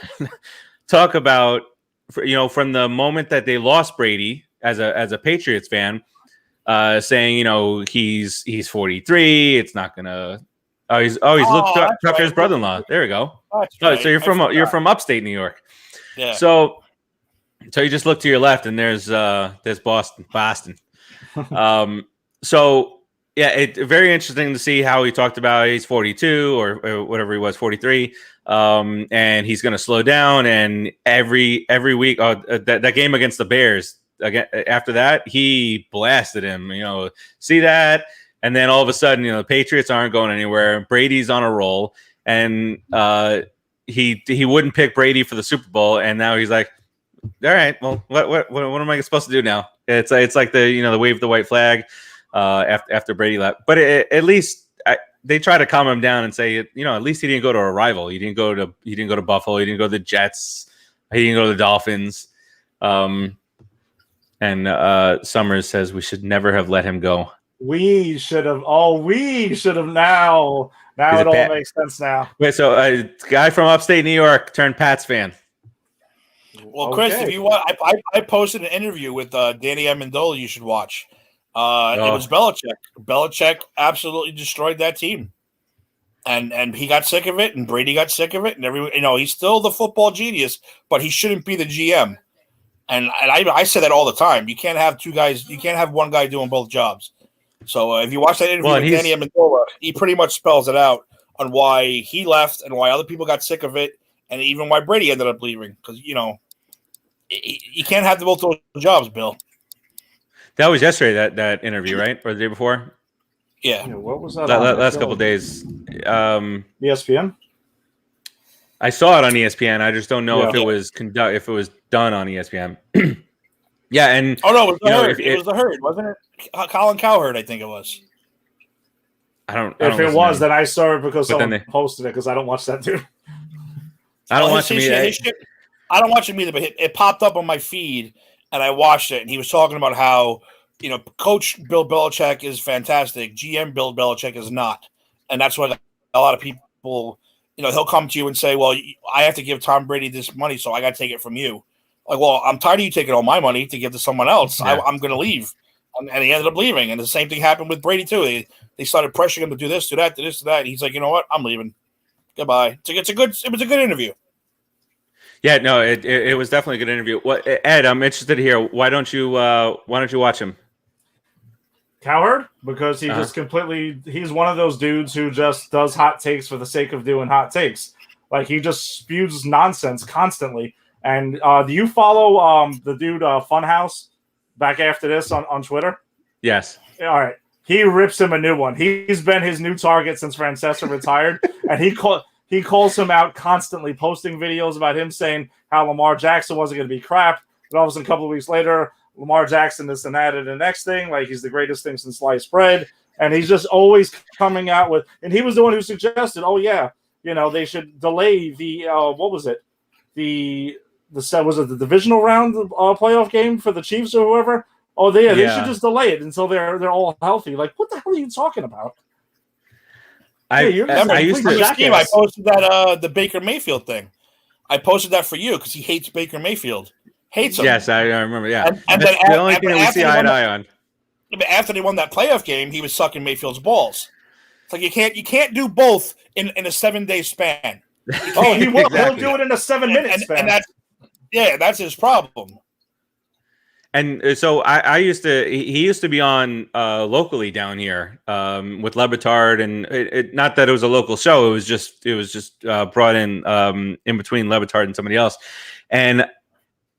from the moment that they lost Brady as a Patriots fan, saying he's 43. It's not gonna He's Luke that's Tucker's right. brother-in-law. There we go. That's Oh, right. so you're from upstate New York. Yeah. So you just look to your left, and there's Boston. So yeah, it's very interesting to see how he talked about he's 42 or whatever he was, 43, and he's going to slow down. And every week, that game against the Bears, again after that, he blasted him. See that, and then all of a sudden, the Patriots aren't going anywhere. Brady's on a roll, and he wouldn't pick Brady for the Super Bowl, and now he's like, all right, well, what am I supposed to do now? It's like the wave the white flag after Brady left. But at least they try to calm him down and say, at least he didn't go to a rival. He didn't go to Buffalo. He didn't go to the Jets. He didn't go to the Dolphins. And Summers says we should never have let him go. We should have. Now it all makes sense now. Wait, so a guy from upstate New York turned Pats fan. Well, Chris, if you want, I posted an interview with Danny Amendola. You should watch. It was Belichick. Belichick absolutely destroyed that team, and he got sick of it, and Brady got sick of it, and he's still the football genius, but he shouldn't be the GM. And I say that all the time. You can't have two guys. You can't have one guy doing both jobs. So if you watch that interview with Danny Amendola, he pretty much spells it out on why he left and why other people got sick of it, and even why Brady ended up leaving. Because you can't have both those jobs, Bill. That was yesterday, that interview, right? Or the day before? Yeah. What was that? Last couple of days. ESPN? I saw it on ESPN. I just don't know if it was done on ESPN. Yeah, and it was the Herd. It was the Herd, wasn't it? Colin Cowherd, I think it was. If it was, then I saw it because someone posted it because I don't watch that dude. I don't watch him either. I don't watch him either, but it popped up on my feed, and I watched it, and he was talking about how, Coach Bill Belichick is fantastic. GM Bill Belichick is not. And that's what a lot of people, he'll come to you and say, well, I have to give Tom Brady this money, so I got to take it from you. Like, well, I'm tired of you taking all my money to give to someone else. Yeah. I'm going to leave. And he ended up leaving. And the same thing happened with Brady, too. They started pressuring him to do this, do that, do this, do that. And he's like, you know what? I'm leaving. Goodbye. It was a good interview. Yeah, no, it was definitely a good interview. Ed, I'm interested to hear. Why don't you watch him? Cowherd? Because he just he's one of those dudes who just does hot takes for the sake of doing hot takes. Like, he just spews nonsense constantly. And do you follow the dude Funhouse back after this on Twitter? Yes. All right. He rips him a new one. He's been his new target since Francesa retired, and he calls him out constantly, posting videos about him saying how Lamar Jackson wasn't going to be crap. But all of a sudden, a couple of weeks later, Lamar Jackson this and that and the next thing, like he's the greatest thing since sliced bread. And he's just always coming out with, and he was the one who suggested, they should delay the what was it? Was it the divisional round playoff game for the Chiefs or whoever? Oh, they should just delay it until they're all healthy. Like, what the hell are you talking about? I posted that the Baker Mayfield thing. I posted that for you because he hates Baker Mayfield. Hates him. Yes, I remember. Yeah, and that's the only thing that we see eye to eye on. After they won that playoff game, he was sucking Mayfield's balls. It's like you can't do both in a 7-day span. He will. Exactly. He'll do it in a 7-minute span. And that's his problem. And so he used to be on locally down here with Le Batard, and not that it was a local show. It was just brought in between Le Batard and somebody else. And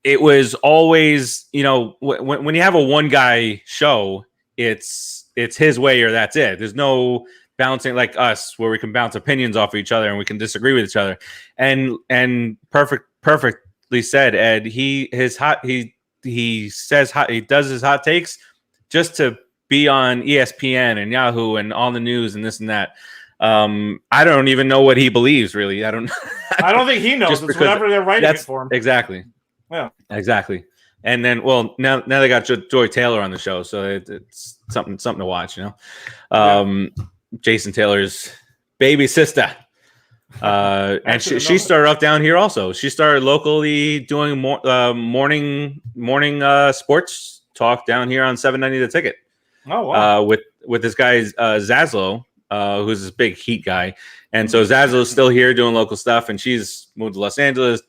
it was always, when you have a one guy show, it's his way or that's it. There's no bouncing like us where we can bounce opinions off of each other and we can disagree with each other. And perfectly said, Ed. He does his hot takes just to be on ESPN and Yahoo and on the news and this and that. I don't even know what he believes, really. I don't think he knows. It's whatever they're writing it for him. Exactly. Yeah. Exactly. And then, now they got Joy Taylor on the show, so it's something to watch, Jason Taylor's baby sister. And she started off down here also. She started locally doing morning sports talk down here on 790 The Ticket. Oh wow! With this guy Zaslow, who's this big Heat guy, and so Zazzle's still here doing local stuff, and she's moved to Los Angeles.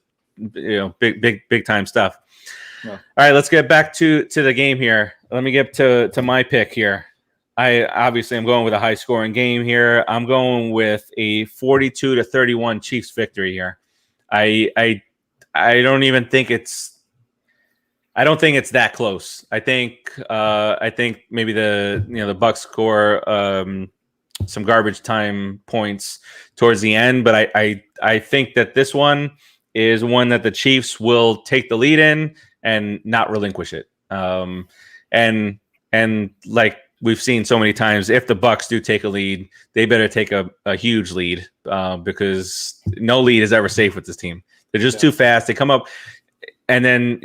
Big time stuff. Yeah. All right, let's get back to the game here. Let me get to my pick here. I'm going with a high scoring game here. I'm going with a 42-31 Chiefs victory here. I don't even think it's that close. I think maybe the Bucs score some garbage time points towards the end, but I think that this one is one that the Chiefs will take the lead in and not relinquish it. And like we've seen so many times, if the Bucs do take a lead, they better take a huge lead because no lead is ever safe with this team. They're just too fast. They come up, and then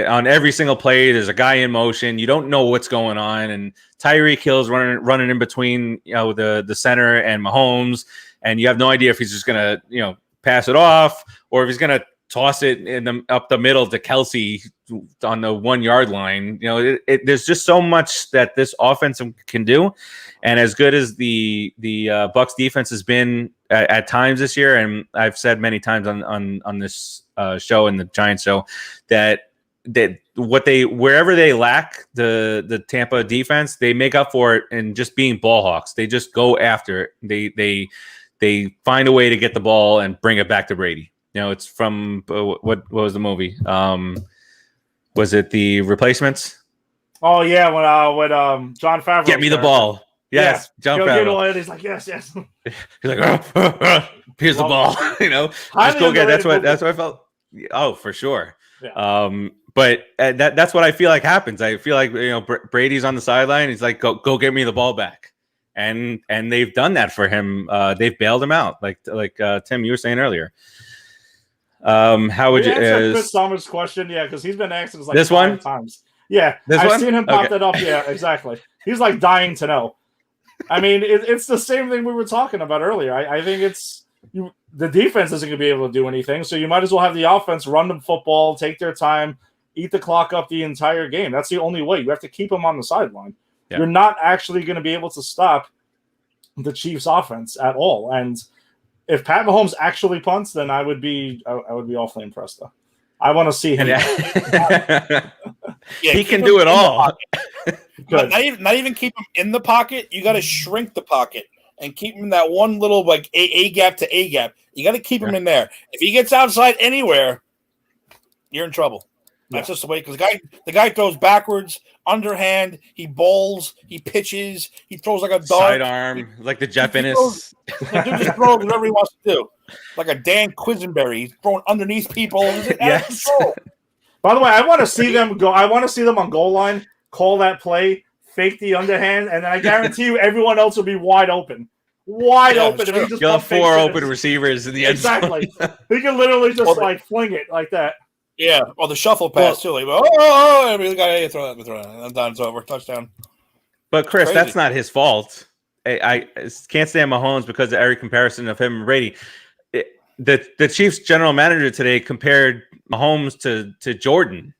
on every single play, there's a guy in motion. You don't know what's going on, and Tyreek Hill's running in between the center and Mahomes, and you have no idea if he's just gonna pass it off or if he's gonna toss it up the middle to Kelsey on the 1 yard line. There's just so much that this offense can do, and as good as the Bucs defense has been at times this year, and I've said many times on this show and the Giants show that wherever they lack the Tampa defense, they make up for it in just being ball hawks. They just go after it. They find a way to get the ball and bring it back to Brady. It's from what was the movie? Was it The Replacements? Oh yeah, when John Favreau get me the ball. Yes, yeah. John Favreau. He's like, yes. He's like, here's the ball. Just go get. That's what I felt. Oh, for sure. Yeah. But that's what I feel like happens. I feel like Brady's on the sideline. He's like, go get me the ball back. And they've done that for him. They've bailed him out, like Tim, you were saying earlier. How would you answer Chris Summers' question? Yeah, because he's been asked this this 5 times. Yeah, I've seen him pop that up. Yeah, exactly. He's like dying to know. I mean, it's the same thing we were talking about earlier. I think the defense isn't going to be able to do anything, so you might as well have the offense run the football, take their time, eat the clock up the entire game. That's the only way. You have to keep them on the sideline. Yeah. You're not actually going to be able to stop the Chiefs' offense at all. And if Pat Mahomes actually punts, then I would be awfully impressed. Though I want to see him. He can do it all. Not even keep him in the pocket. You got to shrink the pocket and keep him in that one little like A gap to A gap. You got to keep him in there. If he gets outside anywhere, you're in trouble. That's just the way, because the guy throws backwards, underhand, he bowls, he pitches, he throws like a dart. Sidearm, like the Jeff Ennis. The dude just throws whatever he wants to do. Like a Dan Quisenberry. He's throwing underneath people. Yes. By the way, I want to see them go. I want to see them on goal line, call that play, fake the underhand, and then I guarantee you everyone else will be wide open. Open. You'll have 4 open receivers in the end zone. Exactly. He can literally just fling it like that. Yeah, or the shuffle pass too. Like, oh, we got throw it. I'm done. It's over. Touchdown. But Chris, that's not his fault. I can't stand Mahomes because of every comparison of him and Brady. The Chiefs general manager today compared Mahomes to Jordan.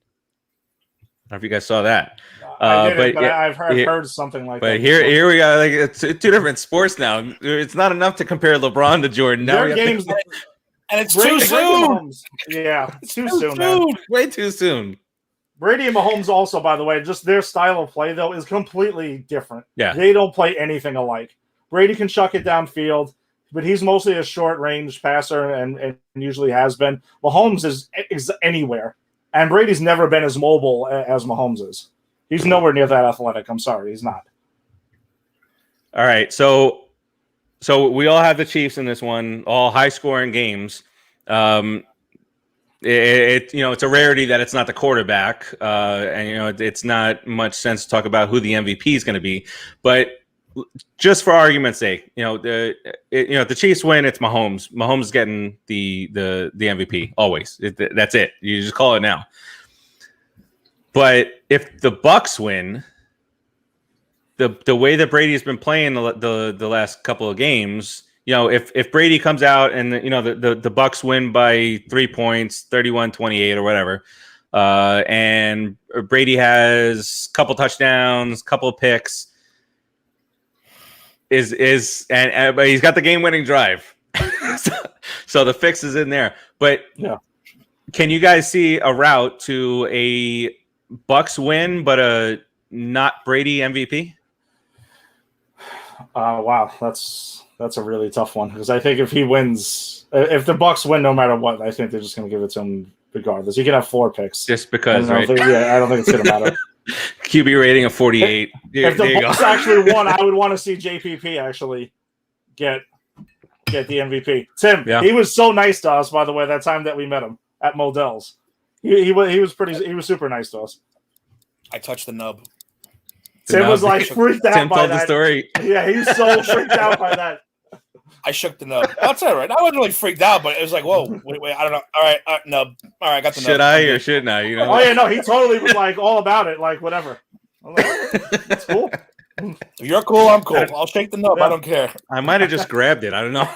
I don't know if you guys saw that. I've heard something like that. But here we go. Like, it's 2 different sports now. It's not enough to compare LeBron to Jordan. Now games. And it's too soon. Yeah, too soon. Man. Way too soon. Brady and Mahomes also, by the way, just their style of play, though, is completely different. Yeah. They don't play anything alike. Brady can chuck it downfield, but he's mostly a short-range passer and usually has been. Mahomes is anywhere, and Brady's never been as mobile as Mahomes is. He's nowhere near that athletic. I'm sorry, he's not. All right, so we all have the Chiefs in this one, all high-scoring games. It's a rarity that it's not the quarterback, and it's not much sense to talk about who the MVP is going to be. But just for argument's sake, the Chiefs win, it's Mahomes. Mahomes is getting the MVP always. That's it. You just call it now. But if the Bucs win, the way that Brady's been playing the last couple of games, if Brady comes out and the Bucs win by 3 points, 31-28 or whatever, and Brady has a couple touchdowns, couple of picks, but he's got the game-winning drive. so the fix is in there. But Yeah. Can you guys see a route to a Bucks win, but a not Brady MVP? Wow, that's a really tough one because I think if he wins, if the Bucks win, no matter what, I think they're just going to give it to him regardless. He can have 4 picks Just because, I right? I don't think it's going to matter. QB rating of 48. If the Bucks actually won, I would want to see JPP actually get the MVP. Tim, he was so nice to us, by the way, that time that we met him at Modell's. He was super nice to us. I touched the nub. Tim was like freaked out Tim by told that. the story. Yeah, he was so freaked out by that. I shook the nub. That's all right. I wasn't really freaked out, but it was like, whoa, wait, I don't know. All right, nub. All right, I got the nub. Should I or shouldn't I? You know? Oh yeah, no, he totally was like all about it, like whatever. I'm like, that's cool. If you're cool, I'm cool. I'll shake the nub. I don't care. I might have just grabbed it. I don't know.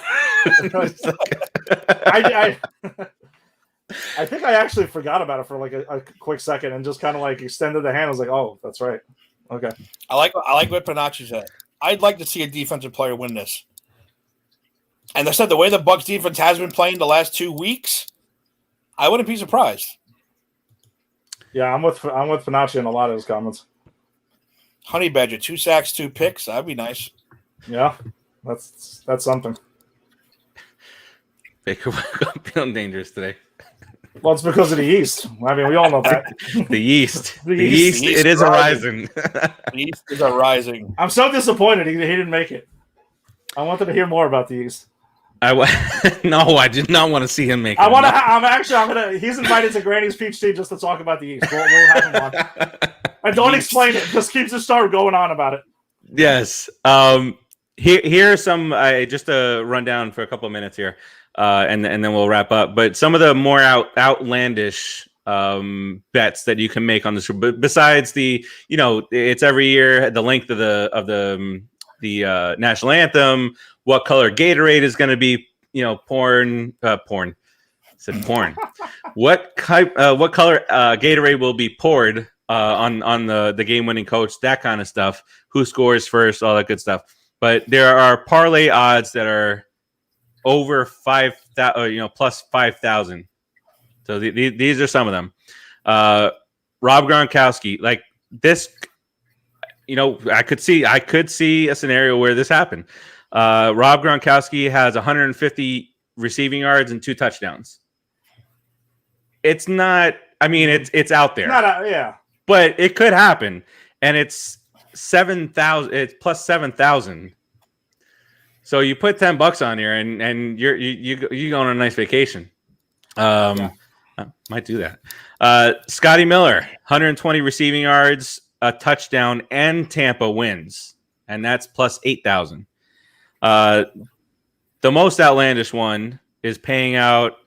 I think I actually forgot about it for like a quick second and just kind of like extended the hand. I was like, oh, that's right. Okay. I like what Panacci said. I'd like to see a defensive player win this. And they said the way the Bucs defense has been playing the last 2 weeks, I wouldn't be surprised. Yeah, I'm with Panacci in a lot of his comments. Honey Badger, 2 sacks, 2 picks. That'd be nice. Yeah, that's something. Baker feeling dangerous today. Well, it's because of the yeast. I mean, we all know that. The yeast. The The yeast. yeast. It is rising. a rising. The East is a rising. I'm so disappointed he didn't make it. I wanted to hear more about the yeast. No, I did not want to see him make it. I'm gonna. He's invited to Granny's Peach Tea just to talk about the yeast. We'll have him on. And don't explain it. Just keep the story going on about it. Yes. Here are some just a rundown for a couple of minutes here, and then we'll wrap up. But some of the more outlandish bets that you can make on this, besides the, it's every year, the length of the national anthem, what color Gatorade is going to be, porn. Said porn. What color Gatorade will be poured on the game-winning coach, that kind of stuff. Who scores first, all that good stuff. But there are parlay odds that are over 5,000, plus 5,000. So these are some of them. Rob Gronkowski, like this, I could see a scenario where this happened. Rob Gronkowski has 150 receiving yards and 2 touchdowns. It's not. I mean, it's out there. Yeah. But it could happen, and it's 7,000. It's plus 7,000. So you put $10 on here, and you go on a nice vacation. I might do that. Scotty Miller, 120 receiving yards, a touchdown, and Tampa wins, and that's plus 8,000. The most outlandish one is paying out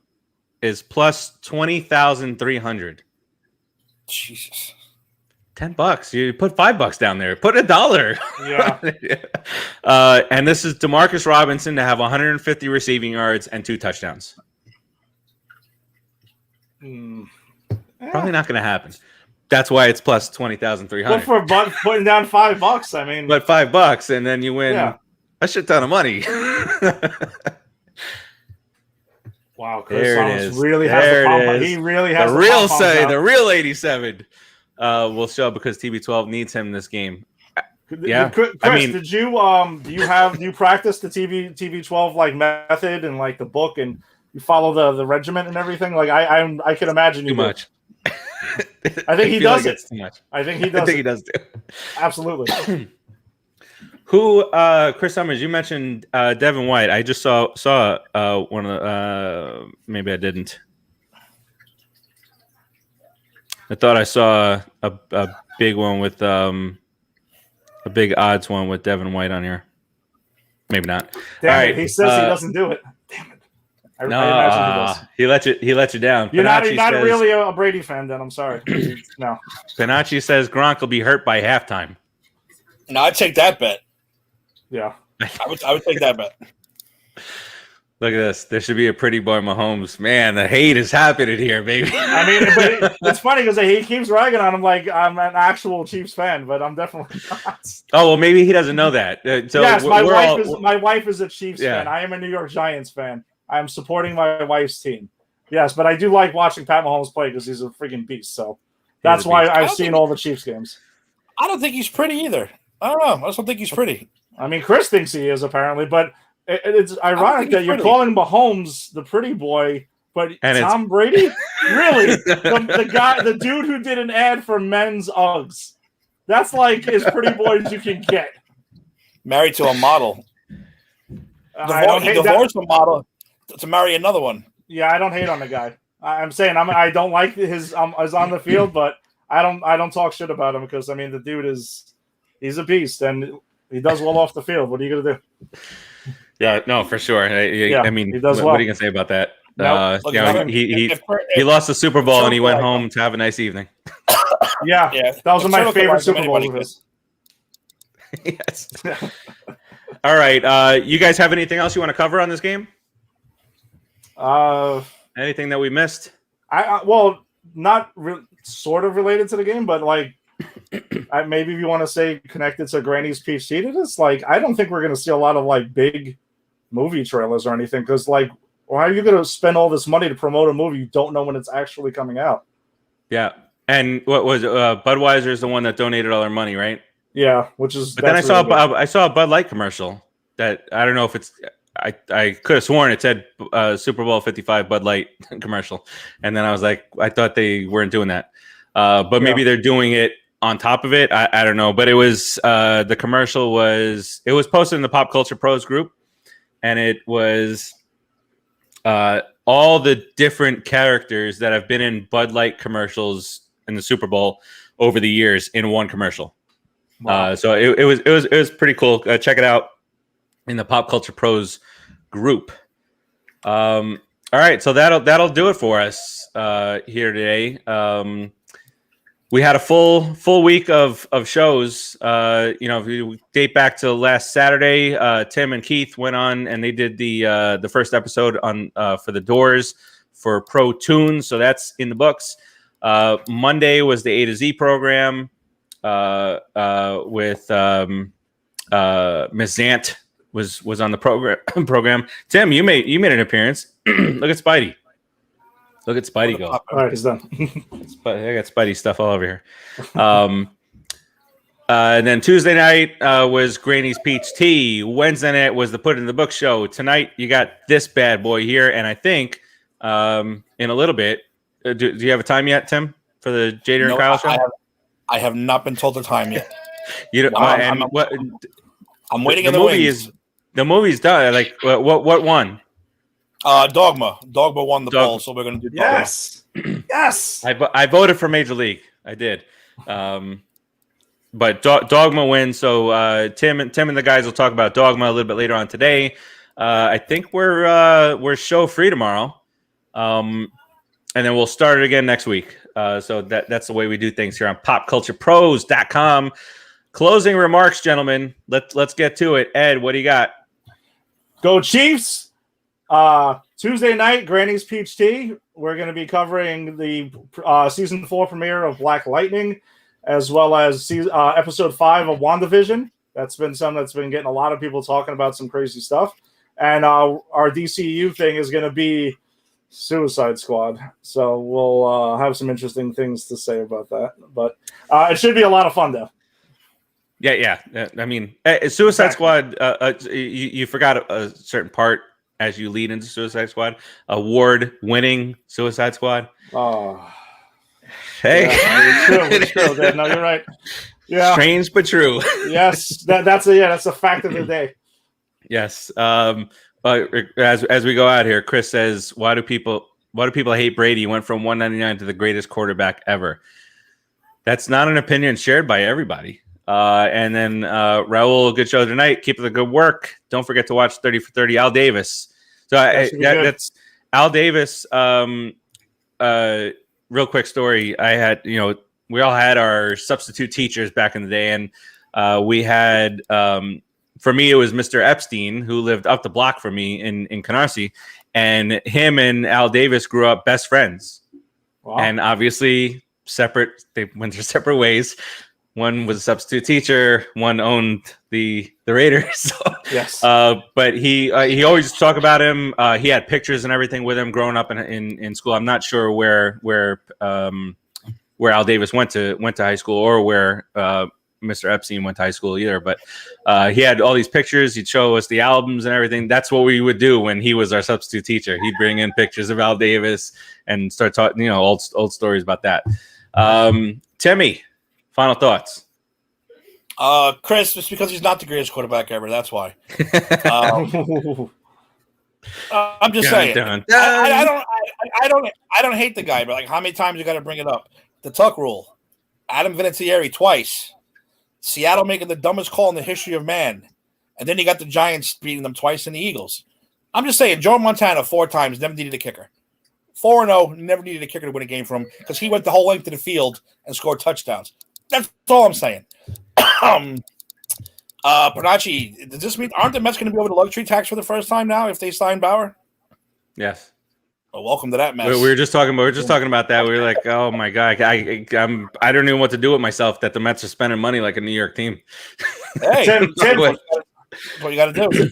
is plus 20,300. Jesus. $10. You put $5 down there. Put $1. Yeah. And this is DeMarcus Robinson to have 150 receiving yards and 2 touchdowns. Probably not going to happen. That's why it's plus 20,300. But for putting down $5, I mean. But $5, and then you win a shit ton of money. Wow, Chris There it Thomas is. really has There the pom-pom. it is. He really has The real pom-poms say, out. the real 87 will show because TB12 needs him in this game. Yeah, Chris, I mean, did you do you practice the TB12 like method and like the book, and you follow the regiment and everything? Like I can imagine you too much. I think he feel does like it. it's too much. I think he does. I think he does too. Absolutely. Who, Chris Summers? You mentioned Devin White. I just saw one of the. Maybe I didn't. I thought I saw a big one with a big odds one with Devin White on here. Maybe not. Damn All it. right, He says he doesn't do it. Damn it. I imagine he does. he let you down. You're not Panacci really a Brady fan, then. I'm sorry. No. Panacci says Gronk will be hurt by halftime. No, I'd take that bet. Yeah. I would take that bet. Look at this. There should be a pretty boy Mahomes. Man, the hate is happening here, baby. I mean, but it's funny because he keeps ragging on him like I'm an actual Chiefs fan, but I'm definitely not. Oh well, maybe he doesn't know that. So yes, we're my wife is a Chiefs Yeah. fan. I am a New York Giants fan. I'm supporting my wife's team. Yes, but I do like watching Pat Mahomes play because he's a freaking beast. So that's why I've seen all the Chiefs games. I don't think he's pretty either. I don't know. I just don't think he's pretty. I mean, Chris thinks he is apparently, but it's ironic think that he's you're pretty. calling Mahomes the pretty boy, but And it's- Tom Brady, really, the dude who did an ad for men's Uggs. That's like as pretty boy as you can get. Married to a model. I don't He hate that. divorced a model to marry another one. Yeah, I don't hate on the guy. I'm saying I don't like his is on the field, but I don't talk shit about him because I mean the dude he's a beast and he does well off the field. What are you gonna do? Yeah, no, for sure. I mean, he does what well. are you gonna say about that? No, Look, He lost the Super Bowl and he went Like home to have a nice evening. Yeah, those are my favorite Super Bowls of his. Yes. All right. You guys have anything else you want to cover on this game? Anything that we missed? Well, not sort of related to the game, but like maybe if you want to say connected to Granny's Peach Tea to this, like I don't think we're going to see a lot of like big movie trailers or anything because like why are you going to spend all this money to promote a movie you don't know when it's actually coming out? Yeah. And what was Budweiser is the one that donated all their money, right? Yeah, which is. But then I saw a Bud Light commercial that I don't know if it's. I could have sworn it said Super Bowl 55 Bud Light commercial, and then I was like, I thought they weren't doing that, but maybe they're doing it on top of it. I don't know, but it was the commercial was posted in the Pop Culture Pros group, and it was all the different characters that have been in Bud Light commercials in the Super Bowl over the years in one commercial. Wow. So it was pretty cool. Check it out in the Pop Culture Pros group. All right, so that'll do it for us here today. We had a full week of shows. If we date back to last Saturday, Tim and Keith went on and they did the first episode on for the Doors for Pro Tunes, so that's in the books. Monday was the A to Z program with Miss Zant was on the program. Tim, you made an appearance. Look at Spidey. Look at Spidey go. All right, he's done. I got Spidey stuff all over here. And then Tuesday night was Granny's Peach Tea. Wednesday night was the Put in the Book show. Tonight you got this bad boy here, and I think in a little bit. Do you have a time yet, Tim, for the Jader and Kyle show? I have not been told the time yet. You don't, I'm waiting the in the movie wings. The movie's done. Like what won? Dogma won the poll, so we're going to do Dogma. Yes, yes. I voted for Major League. I did. But Dogma wins. So Tim and the guys will talk about Dogma a little bit later on today. I think we're show free tomorrow, and then we'll start it again next week. So that's the way we do things here on PopCulturePros.com. Closing remarks, gentlemen. Let's get to it. Ed, what do you got? Go Chiefs! Tuesday night, Granny's Peach Tea. We're going to be covering the season 4 premiere of Black Lightning, as well as episode 5 of WandaVision. That's been something that's been getting a lot of people talking about some crazy stuff. And our DCU thing is going to be Suicide Squad. So we'll have some interesting things to say about that. But it should be a lot of fun, though. Yeah. I mean, Suicide Squad, you forgot a certain part as you lead into Suicide Squad. Award-winning Suicide Squad. Oh. Hey. Yeah, it's true. No, you're right. Yeah. Strange but true. Yes, that's a fact of the day. Yes. As we go out here, Chris says, why do people hate Brady? He went from 199 to the greatest quarterback ever. That's not an opinion shared by everybody. And then Raul, good show tonight. Keep up the good work. Don't forget to watch 30 for 30. Al Davis. So that's Al Davis. Real quick story. I had, we all had our substitute teachers back in the day, and we had for me, it was Mr. Epstein, who lived up the block from me in Canarsie, and him and Al Davis grew up best friends. Wow. And obviously separate. They went their separate ways. One was a substitute teacher. One owned the Raiders. So, Yes. but he always talked about him. He had pictures and everything with him growing up in school. I'm not sure where Al Davis went to high school or where Mr. Epstein went to high school either. But he had all these pictures. He'd show us the albums and everything. That's what we would do when he was our substitute teacher. He'd bring in pictures of Al Davis and start talking, old stories about that. Timmy, final thoughts. Chris, just because he's not the greatest quarterback ever, that's why. I'm just saying. I don't hate the guy, but like, how many times you got to bring it up? The Tuck rule. Adam Vinatieri twice. Seattle making the dumbest call in the history of man, and then you got the Giants beating them twice, and the Eagles. I'm just saying, Joe Montana 4 times never needed a kicker. 4-0, never needed a kicker to win a game for him because he went the whole length of the field and scored touchdowns. That's all I'm saying. Bernacchi, does this mean aren't the Mets going to be able to luxury tax for the first time now if they sign Bauer? Yes. Well, welcome to that mess. We were just talking about that. We were like, oh my god, I don't even know what to do with myself that the Mets are spending money like a New York team. Hey, Tim, that's what you got to do.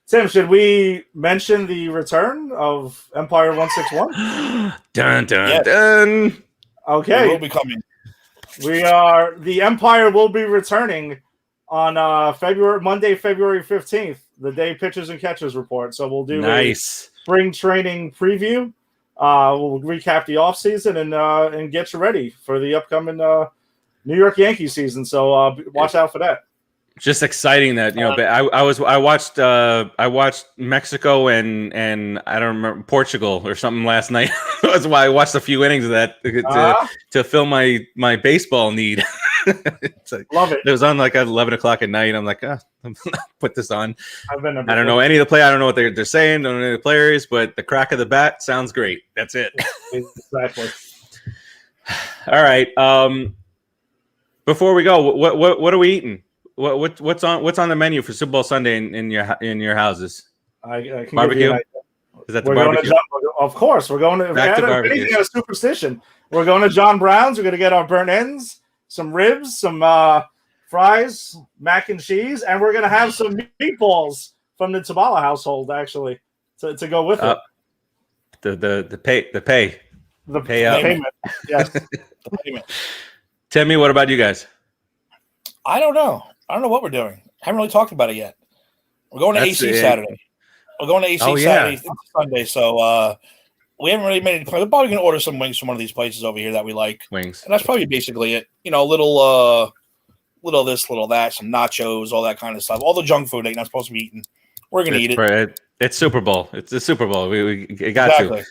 Tim, should we mention the return of Empire 161? Dun dun Yes. dun. Okay. It will be coming. The Empire will be returning on Monday, February 15th, the day pitchers and catchers report. So we'll do a spring training preview. We'll recap the offseason and get you ready for the upcoming New York Yankees season. So watch out for that. Just exciting that I watched Mexico and I don't remember Portugal or something last night. That's why I watched a few innings of that to fill my baseball need. Love it. It was on like at 11 o'clock at night. I'm like, put this on. I don't know any of the play. I don't know what they're saying. Don't know any of the players, but the crack of the bat sounds great. That's it. Exactly. All right. Before we go, what are we eating? What's on the menu for Super Bowl Sunday in your houses? I can barbecue. Is that the barbecue? Of course, we're going to back to barbecue. Anything a superstition. We're going to John Brown's. We're going to get our burnt ends, some ribs, some fries, mac and cheese, and we're going to have some meatballs from the Tabala household actually to go with it. The payment. Yes. The payment. Timmy, what about you guys? I don't know what we're doing. Haven't really talked about it yet. We're going to AC Saturday. We're going to AC Saturday into Sunday, so we haven't really made any plans. We're probably going to order some wings from one of these places over here that we like. Wings. And that's probably basically it. A little this, little that, some nachos, all that kind of stuff. All the junk food that you're not supposed to be eating. We're going to eat it. It's Super Bowl. It's the Super Bowl. We got to.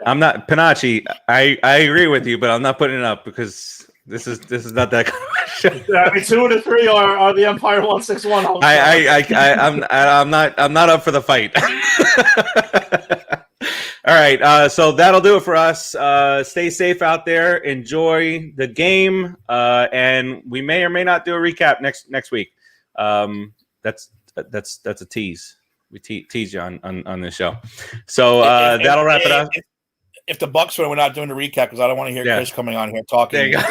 I'm not Panachi. I agree with you, but I'm not putting it up because this is not that kind of show. 2 to 3 are the Empire 161. I'm not up for the fight. All right, so that'll do it for us. Stay safe out there. Enjoy the game, and we may or may not do a recap next week. That's a tease. We tease you on this show. So that'll wrap it up. If the Bucks win, we're not doing a recap because I don't want to hear Chris coming on here talking. There you go.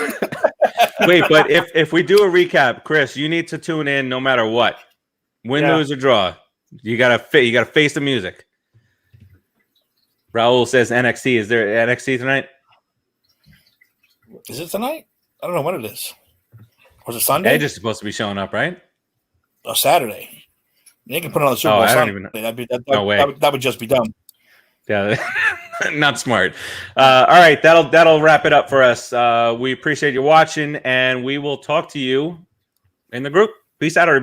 Wait, but if we do a recap, Chris, you need to tune in no matter what. Win, lose, or draw. You gotta face the music. Raul says NXT. Is there NXT tonight? Is it tonight? I don't know when it is. Was it Sunday? Edge is supposed to be showing up, right? Oh, Saturday. They can put it on the Super Bowl Sunday. No way. That would just be dumb. Yeah, not smart. All right, that'll wrap it up for us. We appreciate you watching, and we will talk to you in the group. Peace out, everybody.